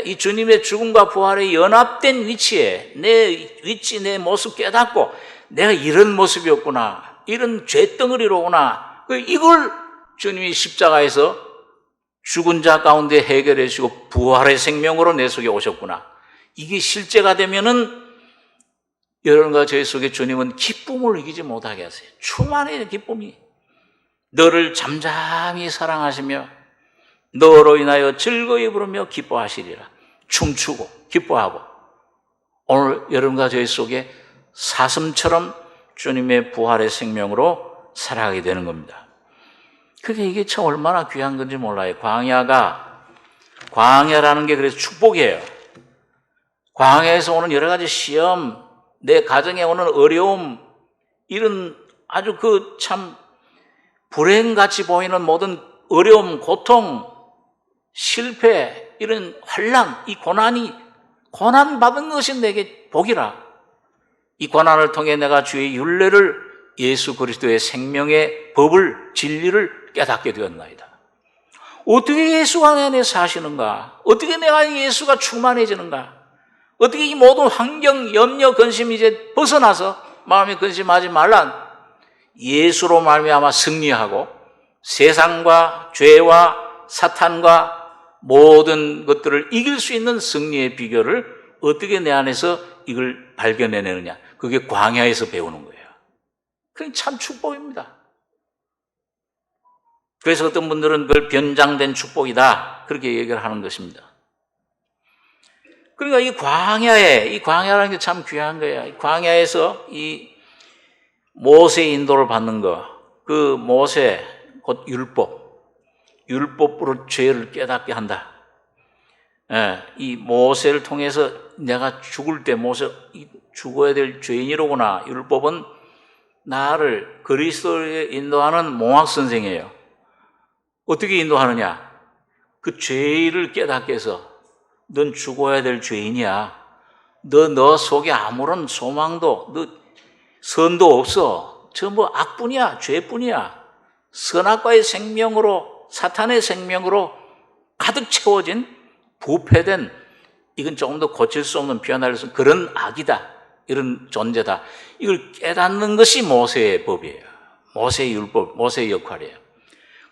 이 주님의 죽음과 부활에 연합된 위치에 내 위치, 내 모습 깨닫고 내가 이런 모습이었구나, 이런 죄덩어리로구나, 이걸 주님이 십자가에서 죽은 자 가운데 해결해 주시고 부활의 생명으로 내 속에 오셨구나, 이게 실제가 되면은 여러분과 저희 속에 주님은 기쁨을 이기지 못하게 하세요. 충만해요, 기쁨이. 너를 잠잠히 사랑하시며 너로 인하여 즐거이 부르며 기뻐하시리라. 춤추고 기뻐하고 오늘 여러분과 저희 속에 사슴처럼 주님의 부활의 생명으로 살아가게 되는 겁니다. 그게 이게 참 얼마나 귀한 건지 몰라요. 광야라는 게 그래서 축복이에요. 광야에서 오는 여러 가지 시험, 내 가정에 오는 어려움, 이런 아주 그 참 불행같이 보이는 모든 어려움, 고통, 실패, 이런 환난, 이 고난 받은 것이 내게 복이라. 이 고난을 통해 내가 주의 율례를, 예수 그리스도의 생명의 법을, 진리를 깨닫게 되었나이다. 어떻게 예수가 내 안에 사시는가? 어떻게 내가 예수가 충만해지는가? 어떻게 이 모든 환경, 염려, 근심 이제 벗어나서 마음에 근심하지 말란 예수로 말미암아 승리하고 세상과 죄와 사탄과 모든 것들을 이길 수 있는 승리의 비결을 어떻게 내 안에서 이걸 발견해내느냐? 그게 광야에서 배우는 거예요. 그게 참 축복입니다. 그래서 어떤 분들은 그걸 변장된 축복이다, 그렇게 얘기를 하는 것입니다. 그러니까 이 광야라는 게 참 귀한 거예요. 이 광야에서 이 모세의 인도를 받는 거, 그 모세, 곧 율법으로 죄를 깨닫게 한다. 이 모세를 통해서 내가 죽을 때 죽어야 될 죄인이로구나. 율법은 나를 그리스도에 인도하는 몽학 선생이에요. 어떻게 인도하느냐? 그 죄를 깨닫게 해서 넌 죽어야 될 죄인이야. 너 속에 아무런 소망도, 너 선도 없어. 전부 악뿐이야, 죄뿐이야. 선악과의 생명으로, 사탄의 생명으로 가득 채워진 부패된, 이건 조금 더 고칠 수 없는 변화를 쓴 그런 악이다, 이런 존재다. 이걸 깨닫는 것이 모세의 법이에요. 모세의 율법, 모세의 역할이에요.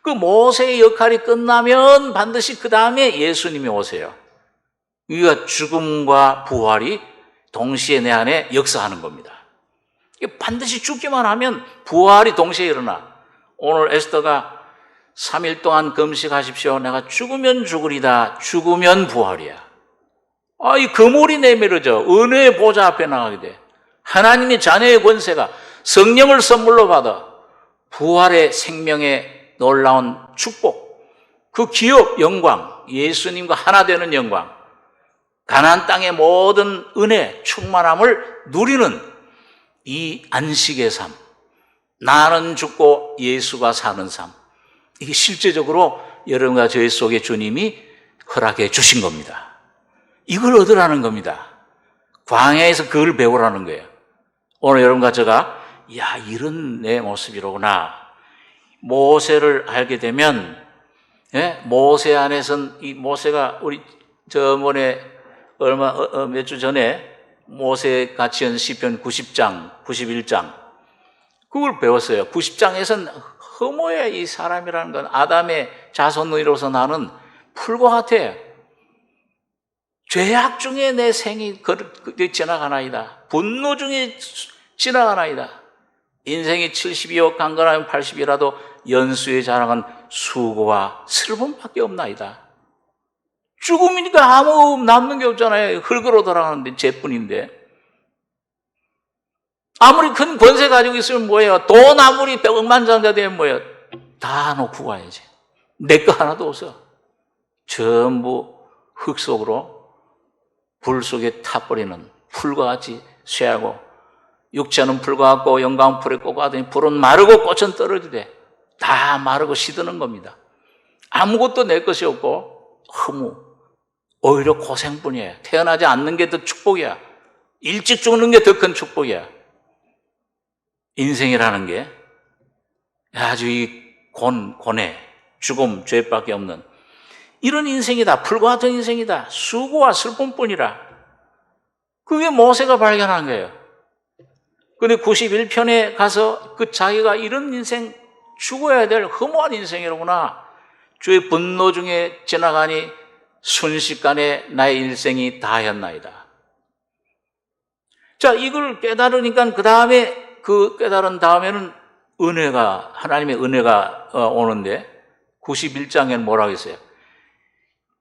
그 모세의 역할이 끝나면 반드시 그 다음에 예수님이 오세요. 이가 죽음과 부활이 동시에 내 안에 역사하는 겁니다. 반드시 죽기만 하면 부활이 동시에 일어나. 오늘 에스더가 3일 동안 금식하십시오. 내가 죽으면 죽으리다. 죽으면 부활이야. 이 그물이 내밀어져 은혜의 보좌 앞에 나가게 돼. 하나님의 자녀의 권세가 성령을 선물로 받아 부활의 생명의 놀라운 축복, 그 기업 영광, 예수님과 하나 되는 영광, 가나안 땅의 모든 은혜, 충만함을 누리는 이 안식의 삶, 나는 죽고 예수가 사는 삶, 이게 실제적으로 여러분과 저희 속에 주님이 허락해 주신 겁니다. 이걸 얻으라는 겁니다. 광야에서 그걸 배우라는 거예요. 오늘 여러분과 제가 이런 내 모습이로구나. 모세를 알게 되면, 모세 안에선 이 모세가 우리 저번에 몇 주 전에 모세 같이 한 시편 90장, 91장 그걸 배웠어요. 90장에서는 허모의 이 사람이라는 건 아담의 자손으로서 나는 풀과 같아. 죄악 중에 내 생이 지나가나이다. 분노 중에 지나가나이다. 인생이 70이요 강건하면 80이라도 연수의 자랑은 수고와 슬픔밖에 없나이다. 죽음이니까 아무 남는 게 없잖아요. 흙으로 돌아가는데 죄뿐인데. 아무리 큰 권세 가지고 있으면 뭐예요? 돈 아무리 백억만장자 되면 뭐예요? 다 놓고 가야지. 내 거 하나도 없어. 전부 흙 속으로 불 속에 타버리는 풀과 같이 쇠하고, 육체는 풀과 같고 영광은 풀에 꽂아더니 불은 마르고 꽃은 떨어지되 다 마르고 시드는 겁니다. 아무것도 내 것이 없고 허무, 오히려 고생뿐이에요. 태어나지 않는 게 더 축복이야. 일찍 죽는 게 더 큰 축복이야. 인생이라는 게 아주 이 고뇌, 죽음, 죄밖에 없는 이런 인생이다. 풀과 같은 인생이다. 수고와 슬픔뿐이라. 그게 모세가 발견한 거예요. 근데 91편에 가서 자기가 이런 인생, 죽어야 될 허무한 인생이로구나. 주의 분노 중에 지나가니 순식간에 나의 일생이 다하였나이다. 자, 이걸 깨달으니까 그 깨달은 다음에는 하나님의 은혜가 오는데 91장에는 뭐라고 했어요?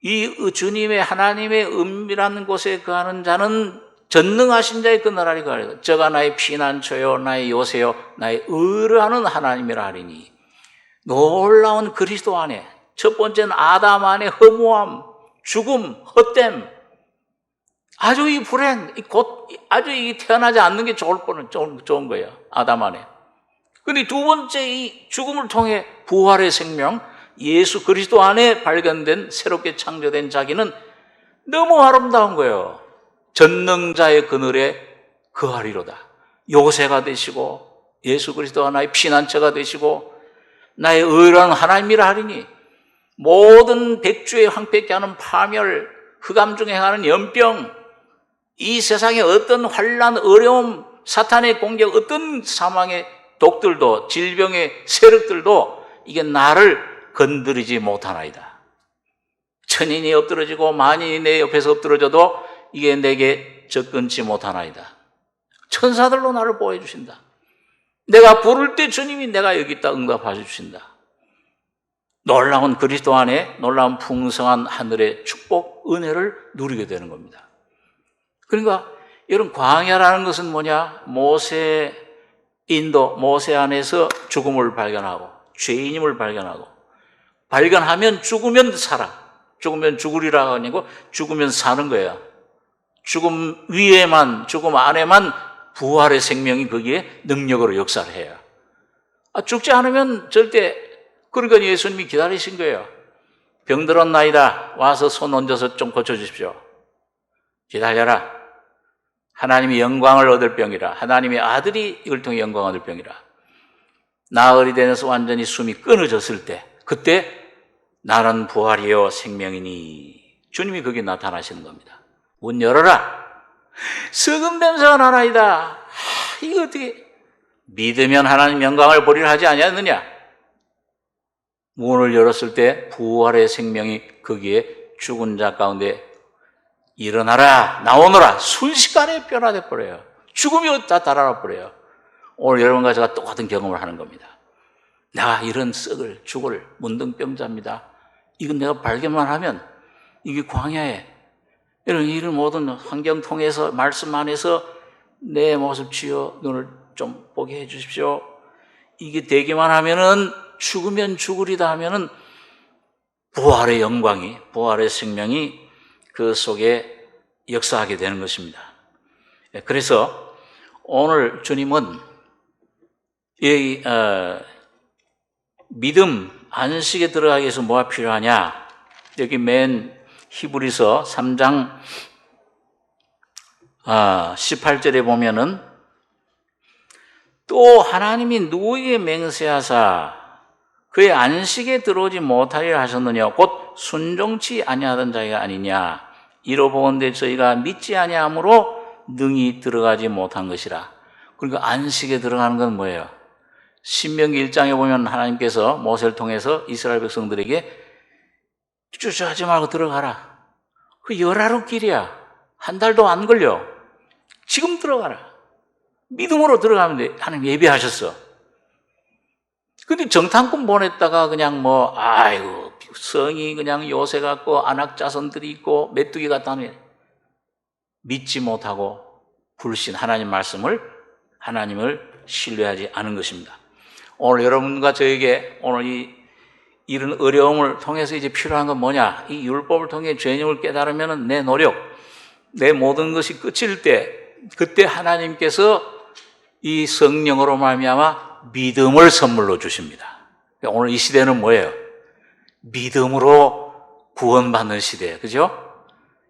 이 주님의 하나님의 은밀한 곳에 거하는 자는 전능하신 자의 그 나라리 가리다. 저가 나의 피난처요 나의 요새요 나의 의뢰하는 하나님이라 하리니. 놀라운 그리스도 안에, 첫 번째는 아담 안에 허무함, 죽음, 헛됨, 아주 이 불행, 아주 이 태어나지 않는 게 좋은 거예요. 아담 안에. 근데 두 번째 이 죽음을 통해 부활의 생명, 예수 그리스도 안에 발견된 새롭게 창조된 자기는 너무 아름다운 거예요. 전능자의 그늘에 거하리로다. 요새가 되시고 예수 그리스도가 나의 피난처가 되시고 나의 의로운 하나님이라 하리니. 모든 백주의 황폐케 하는 파멸, 흑암 중에 행하는 연병, 이 세상의 어떤 환난, 어려움, 사탄의 공격, 어떤 사망의 독들도, 질병의 세력들도 이게 나를 건드리지 못하나이다. 천인이 엎드러지고 만인이 내 옆에서 엎드러져도 이게 내게 접근치 못하나이다. 천사들로 나를 보호해 주신다. 내가 부를 때 주님이 내가 여기 있다 응답하여 주신다. 놀라운 그리스도 안에 놀라운 풍성한 하늘의 축복, 은혜를 누리게 되는 겁니다. 그러니까 이런 광야라는 것은 뭐냐? 모세 안에서 죽음을 발견하고 죄인임을 발견하고, 발견하면 죽으면 살아. 죽으면 죽으리라가 아니고 죽으면 사는 거예요. 죽음 위에만, 죽음 안에만 부활의 생명이 거기에 능력으로 역사를 해요. 죽지 않으면 절대. 그러니까 예수님이 기다리신 거예요. 병들었나이다. 와서 손 얹어서 좀 고쳐주십시오. 기다려라. 하나님이 영광을 얻을 병이라. 하나님의 아들이 이걸 통해 영광을 얻을 병이라. 나흘이 되면서 완전히 숨이 끊어졌을 때, 그때 나는 부활이요 생명이니. 주님이 거기에 나타나시는 겁니다. 문 열어라. 썩은 냄새가 나나이다. 이거 어떻게 믿으면 하나님 영광을 보리라 하지 아니하느냐? 문을 열었을 때 부활의 생명이 거기에 죽은 자 가운데 일어나라, 나오너라. 순식간에 변화돼 버려요. 죽음이 다 달아나 버려요. 오늘 여러분과 제가 똑같은 경험을 하는 겁니다. 내가 이런 죽을 문둥병자입니다. 이건 내가 발견만 하면 이게 광야에 이런 모든 환경 통해서 말씀 안에서 내 모습 주여 눈을 좀 보게 해 주십시오. 이게 되기만 하면은 죽으면 죽으리다 하면은 부활의 영광이, 부활의 생명이 그 속에 역사하게 되는 것입니다. 그래서 오늘 주님은 이 믿음, 안식에 들어가기 위해서 뭐가 필요하냐? 여기 맨 히브리서 3장 18절에 보면은 또 하나님이 누구에게 맹세하사 그의 안식에 들어오지 못하리라 하셨느냐? 곧 순종치 아니하던 자가 아니냐? 이로 보건대 저희가 믿지 아니함으로 능히 들어가지 못한 것이라. 그러니까 안식에 들어가는 건 뭐예요? 신명기 1장에 보면 하나님께서 모세를 통해서 이스라엘 백성들에게 주저하지 말고 들어가라. 그 열하루 길이야. 한 달도 안 걸려. 지금 들어가라. 믿음으로 들어가면 돼. 하나님 예비하셨어. 근데 정탐꾼 보냈다가 그냥 아이고, 성이 그냥 요새 같고, 안악자손들이 있고, 메뚜기 같다는 믿지 못하고, 불신, 하나님을 신뢰하지 않은 것입니다. 오늘 여러분과 저에게 오늘 이런 어려움을 통해서 이제 필요한 건 뭐냐? 이 율법을 통해 죄인을 깨달으면 내 노력, 내 모든 것이 끝일 때, 그때 하나님께서 이 성령으로 말미암아 믿음을 선물로 주십니다. 오늘 이 시대는 뭐예요? 믿음으로 구원받는 시대예요. 그죠?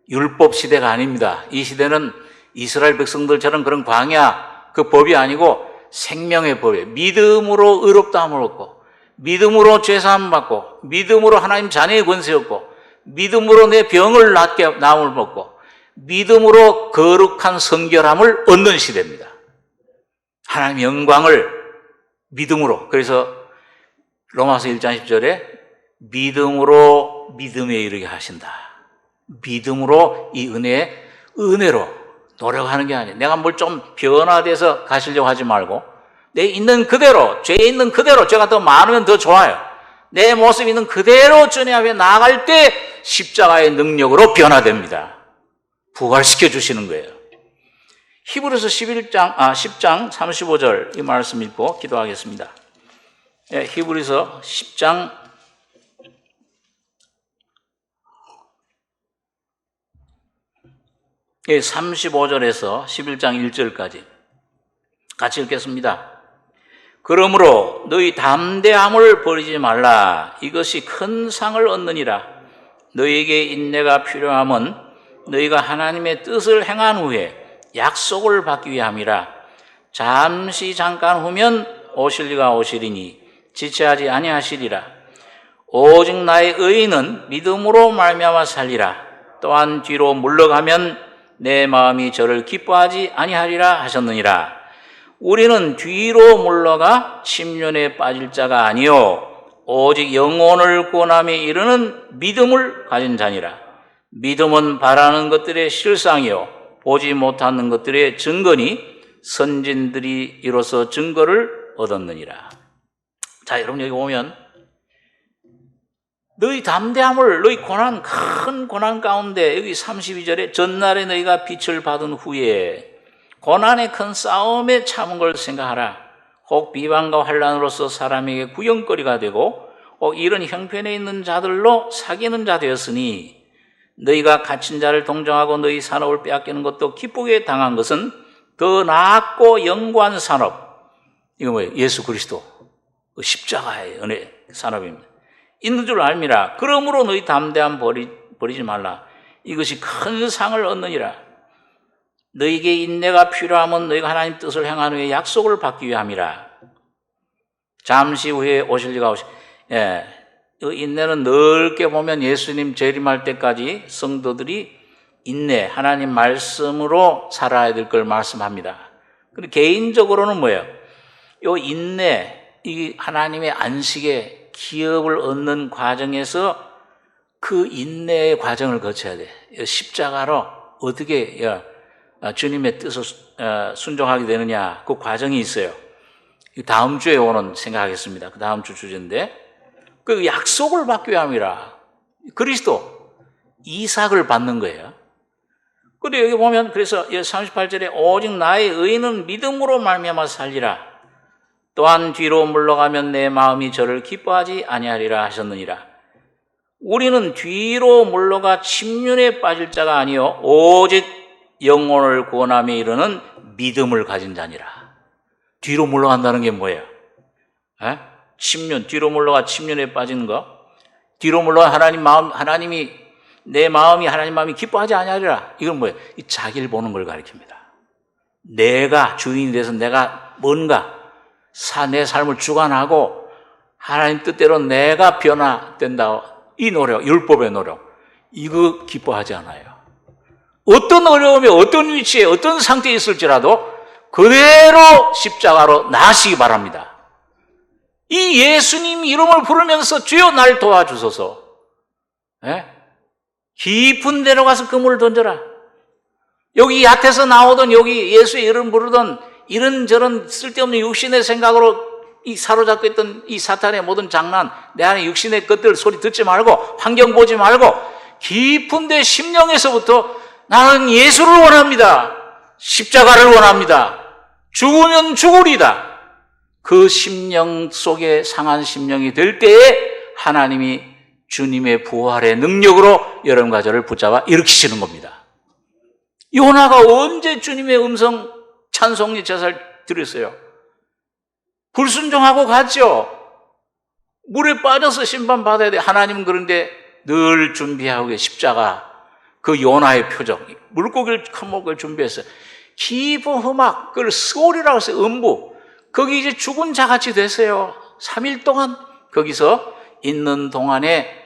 율법 시대가 아닙니다. 이 시대는 이스라엘 백성들처럼 그런 광야 그 법이 아니고 생명의 법이에요. 믿음으로 의롭다함을 얻고, 믿음으로 죄사함을 받고, 믿음으로 하나님 자녀의 권세 얻고, 믿음으로 내 병을 낫게 나음을 받고, 믿음으로 거룩한 성결함을 얻는 시대입니다. 하나님의 영광을 믿음으로. 그래서 로마서 1장 10절에 믿음으로 믿음에 이르게 하신다. 믿음으로 이 은혜로 노력하는 게 아니에요. 내가 뭘 좀 변화돼서 가시려고 하지 말고 내 있는 그대로, 죄 있는 그대로, 죄가 더 많으면 더 좋아요. 내 모습 있는 그대로 주님 앞에 나아갈 때 십자가의 능력으로 변화됩니다. 부활시켜 주시는 거예요. 히브리서 10장 35절 이 말씀 읽고 기도하겠습니다. 히브리서 10장 35절에서 11장 1절까지 같이 읽겠습니다. 그러므로 너희 담대함을 버리지 말라. 이것이 큰 상을 얻느니라. 너희에게 인내가 필요함은 너희가 하나님의 뜻을 행한 후에 약속을 받기 위함이라. 잠깐 후면 오실 이가 오시리니 지체하지 아니하시리라. 오직 나의 의인은 믿음으로 말미암아 살리라. 또한 뒤로 물러가면 내 마음이 저를 기뻐하지 아니하리라 하셨느니라. 우리는 뒤로 물러가 침륜에 빠질 자가 아니요 오직 영혼을 구원함에 이르는 믿음을 가진 자니라. 믿음은 바라는 것들의 실상이요 보지 못하는 것들의 증거니 선진들이 이로써 증거를 얻었느니라. 자, 여러분 여기 보면 너희 담대함을, 너희 큰 고난 가운데 여기 32절에 전날에 너희가 빛을 받은 후에 고난의 큰 싸움에 참은 걸 생각하라. 혹 비방과 환난으로서 사람에게 구경거리가 되고 혹 이런 형편에 있는 자들로 사귀는 자 되었으니 너희가 갇힌 자를 동정하고 너희 산업을 빼앗기는 것도 기쁘게 당한 것은 더 나았고 영구한 산업. 이거 뭐예요? 예수 그리스도 십자가의 은혜 산업입니다. 있는 줄 알미라. 그러므로 너희 담대함 버리지 말라. 이것이 큰 상을 얻느니라. 너희에게 인내가 필요하면 너희가 하나님 뜻을 행한 후에 약속을 받기 위함이라. 잠시 후에 오실 이가 이 인내는 넓게 보면 예수님 재림할 때까지 성도들이 인내, 하나님 말씀으로 살아야 될 걸 말씀합니다. 근데 개인적으로는 뭐예요? 이 인내, 이 하나님의 안식에 기업을 얻는 과정에서 그 인내의 과정을 거쳐야 돼. 십자가로 어떻게 주님의 뜻을 순종하게 되느냐, 그 과정이 있어요. 다음 주에 오는 생각하겠습니다. 그 다음 주 주제인데, 그 약속을 받기 위함이라. 그리스도 이삭을 받는 거예요. 근데 여기 보면 그래서 38절에 오직 나의 의인은 믿음으로 말미암아 살리라. 또한 뒤로 물러가면 내 마음이 저를 기뻐하지 아니하리라 하셨느니라. 우리는 뒤로 물러가 침륜에 빠질 자가 아니요 오직 영혼을 구원함에 이르는 믿음을 가진 자니라. 뒤로 물러간다는 게 뭐예요? 침륜, 뒤로 물러가 침륜에 빠지는 거. 뒤로 물러가 하나님이 내 마음이 하나님 마음이 기뻐하지 아니하리라. 이건 뭐예요? 이 자기를 보는 걸 가리킵니다. 내가 주인이 돼서 내가 뭔가 내 삶을 주관하고 하나님 뜻대로 내가 변화된다. 이 노력, 율법의 노력, 이거 기뻐하지 않아요. 어떤 어려움에 어떤 위치에 어떤 상태에 있을지라도 그대로 십자가로 나시기 바랍니다. 이 예수님 이름을 부르면서 주여 날 도와주소서. 깊은 데로 가서 그물을 던져라. 여기 얕에서 나오던 여기 예수의 이름 부르던 이런저런 쓸데없는 육신의 생각으로 이 사로잡고 있던 이 사탄의 모든 장난, 내 안에 육신의 것들 소리 듣지 말고 환경 보지 말고 깊은 데 심령에서부터 나는 예수를 원합니다. 십자가를 원합니다. 죽으면 죽으리다. 그 심령 속에 상한 심령이 될 때에 하나님이 주님의 부활의 능력으로 여러분과 저를 붙잡아 일으키시는 겁니다. 요나가 언제 주님의 음성 찬송의 제사를 드렸어요? 불순종하고 갔죠. 물에 빠져서 심판받아야 돼. 하나님은 그런데 늘 준비하고 계신 십자가, 그 요나의 표적, 물고기를 커먹을 준비했어요. 깊은 험악, 그걸 스올이라고 해서 음부, 거기 이제 죽은 자같이 됐어요. 3일 동안 거기서 있는 동안에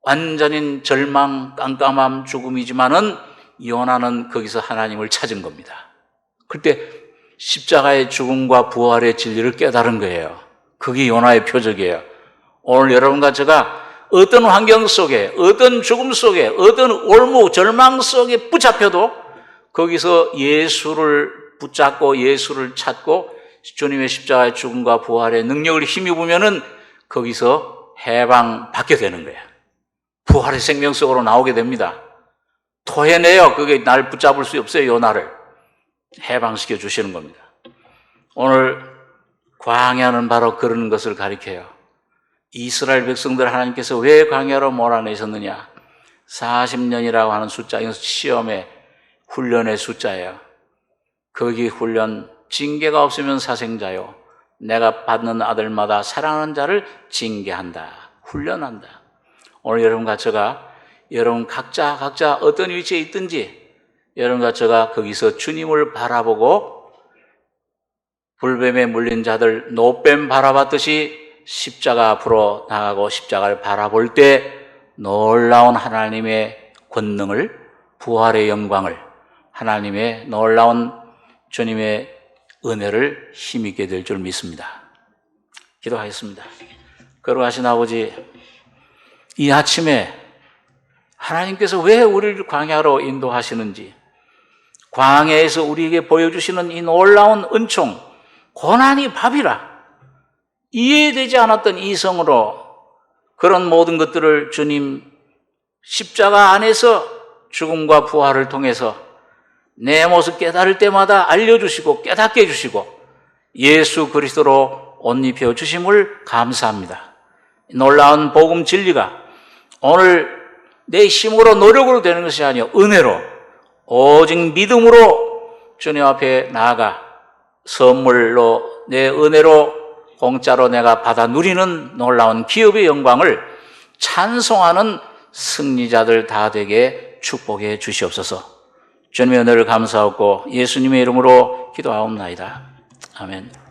완전인 절망, 깜깜함, 죽음이지만은 요나는 거기서 하나님을 찾은 겁니다. 그때 십자가의 죽음과 부활의 진리를 깨달은 거예요. 그게 요나의 표적이에요. 오늘 여러분과 제가 어떤 환경 속에, 어떤 죽음 속에, 어떤 올무, 절망 속에 붙잡혀도 거기서 예수를 붙잡고 예수를 찾고 주님의 십자가의 죽음과 부활의 능력을 힘입으면은 거기서 해방받게 되는 거예요. 부활의 생명 속으로 나오게 됩니다. 토해내요. 그게 날 붙잡을 수 없어요. 요나를 해방시켜 주시는 겁니다. 오늘 광야는 바로 그런 것을 가리켜요. 이스라엘 백성들 하나님께서 왜 광야로 몰아내셨느냐? 40년이라고 하는 숫자, 이건 시험의 훈련의 숫자예요. 거기 훈련, 징계가 없으면 사생자요. 내가 받는 아들마다 사랑하는 자를 징계한다. 훈련한다. 오늘 여러분과 제가 여러분 각자 어떤 위치에 있든지 여러분과 제가 거기서 주님을 바라보고 불뱀에 물린 자들 노뱀 바라봤듯이 십자가 앞으로 나가고 십자가를 바라볼 때 놀라운 하나님의 권능을, 부활의 영광을, 하나님의 놀라운 주님의 은혜를 힘있게 될 줄 믿습니다. 기도하겠습니다. 거룩하신 아버지, 이 아침에 하나님께서 왜 우리를 광야로 인도하시는지, 광야에서 우리에게 보여주시는 이 놀라운 은총, 고난이 밥이라 이해되지 않았던 이성으로 그런 모든 것들을 주님 십자가 안에서 죽음과 부활을 통해서 내 모습 깨달을 때마다 알려주시고 깨닫게 해주시고 예수 그리스도로 옷 입혀 주심을 감사합니다. 놀라운 복음 진리가 오늘 내 힘으로 노력으로 되는 것이 아니요 은혜로 오직 믿음으로 주님 앞에 나아가 선물로 내 은혜로 공짜로 내가 받아 누리는 놀라운 기업의 영광을 찬송하는 승리자들 다 되게 축복해 주시옵소서. 주님의 은혜를 감사하고 예수님의 이름으로 기도하옵나이다. 아멘.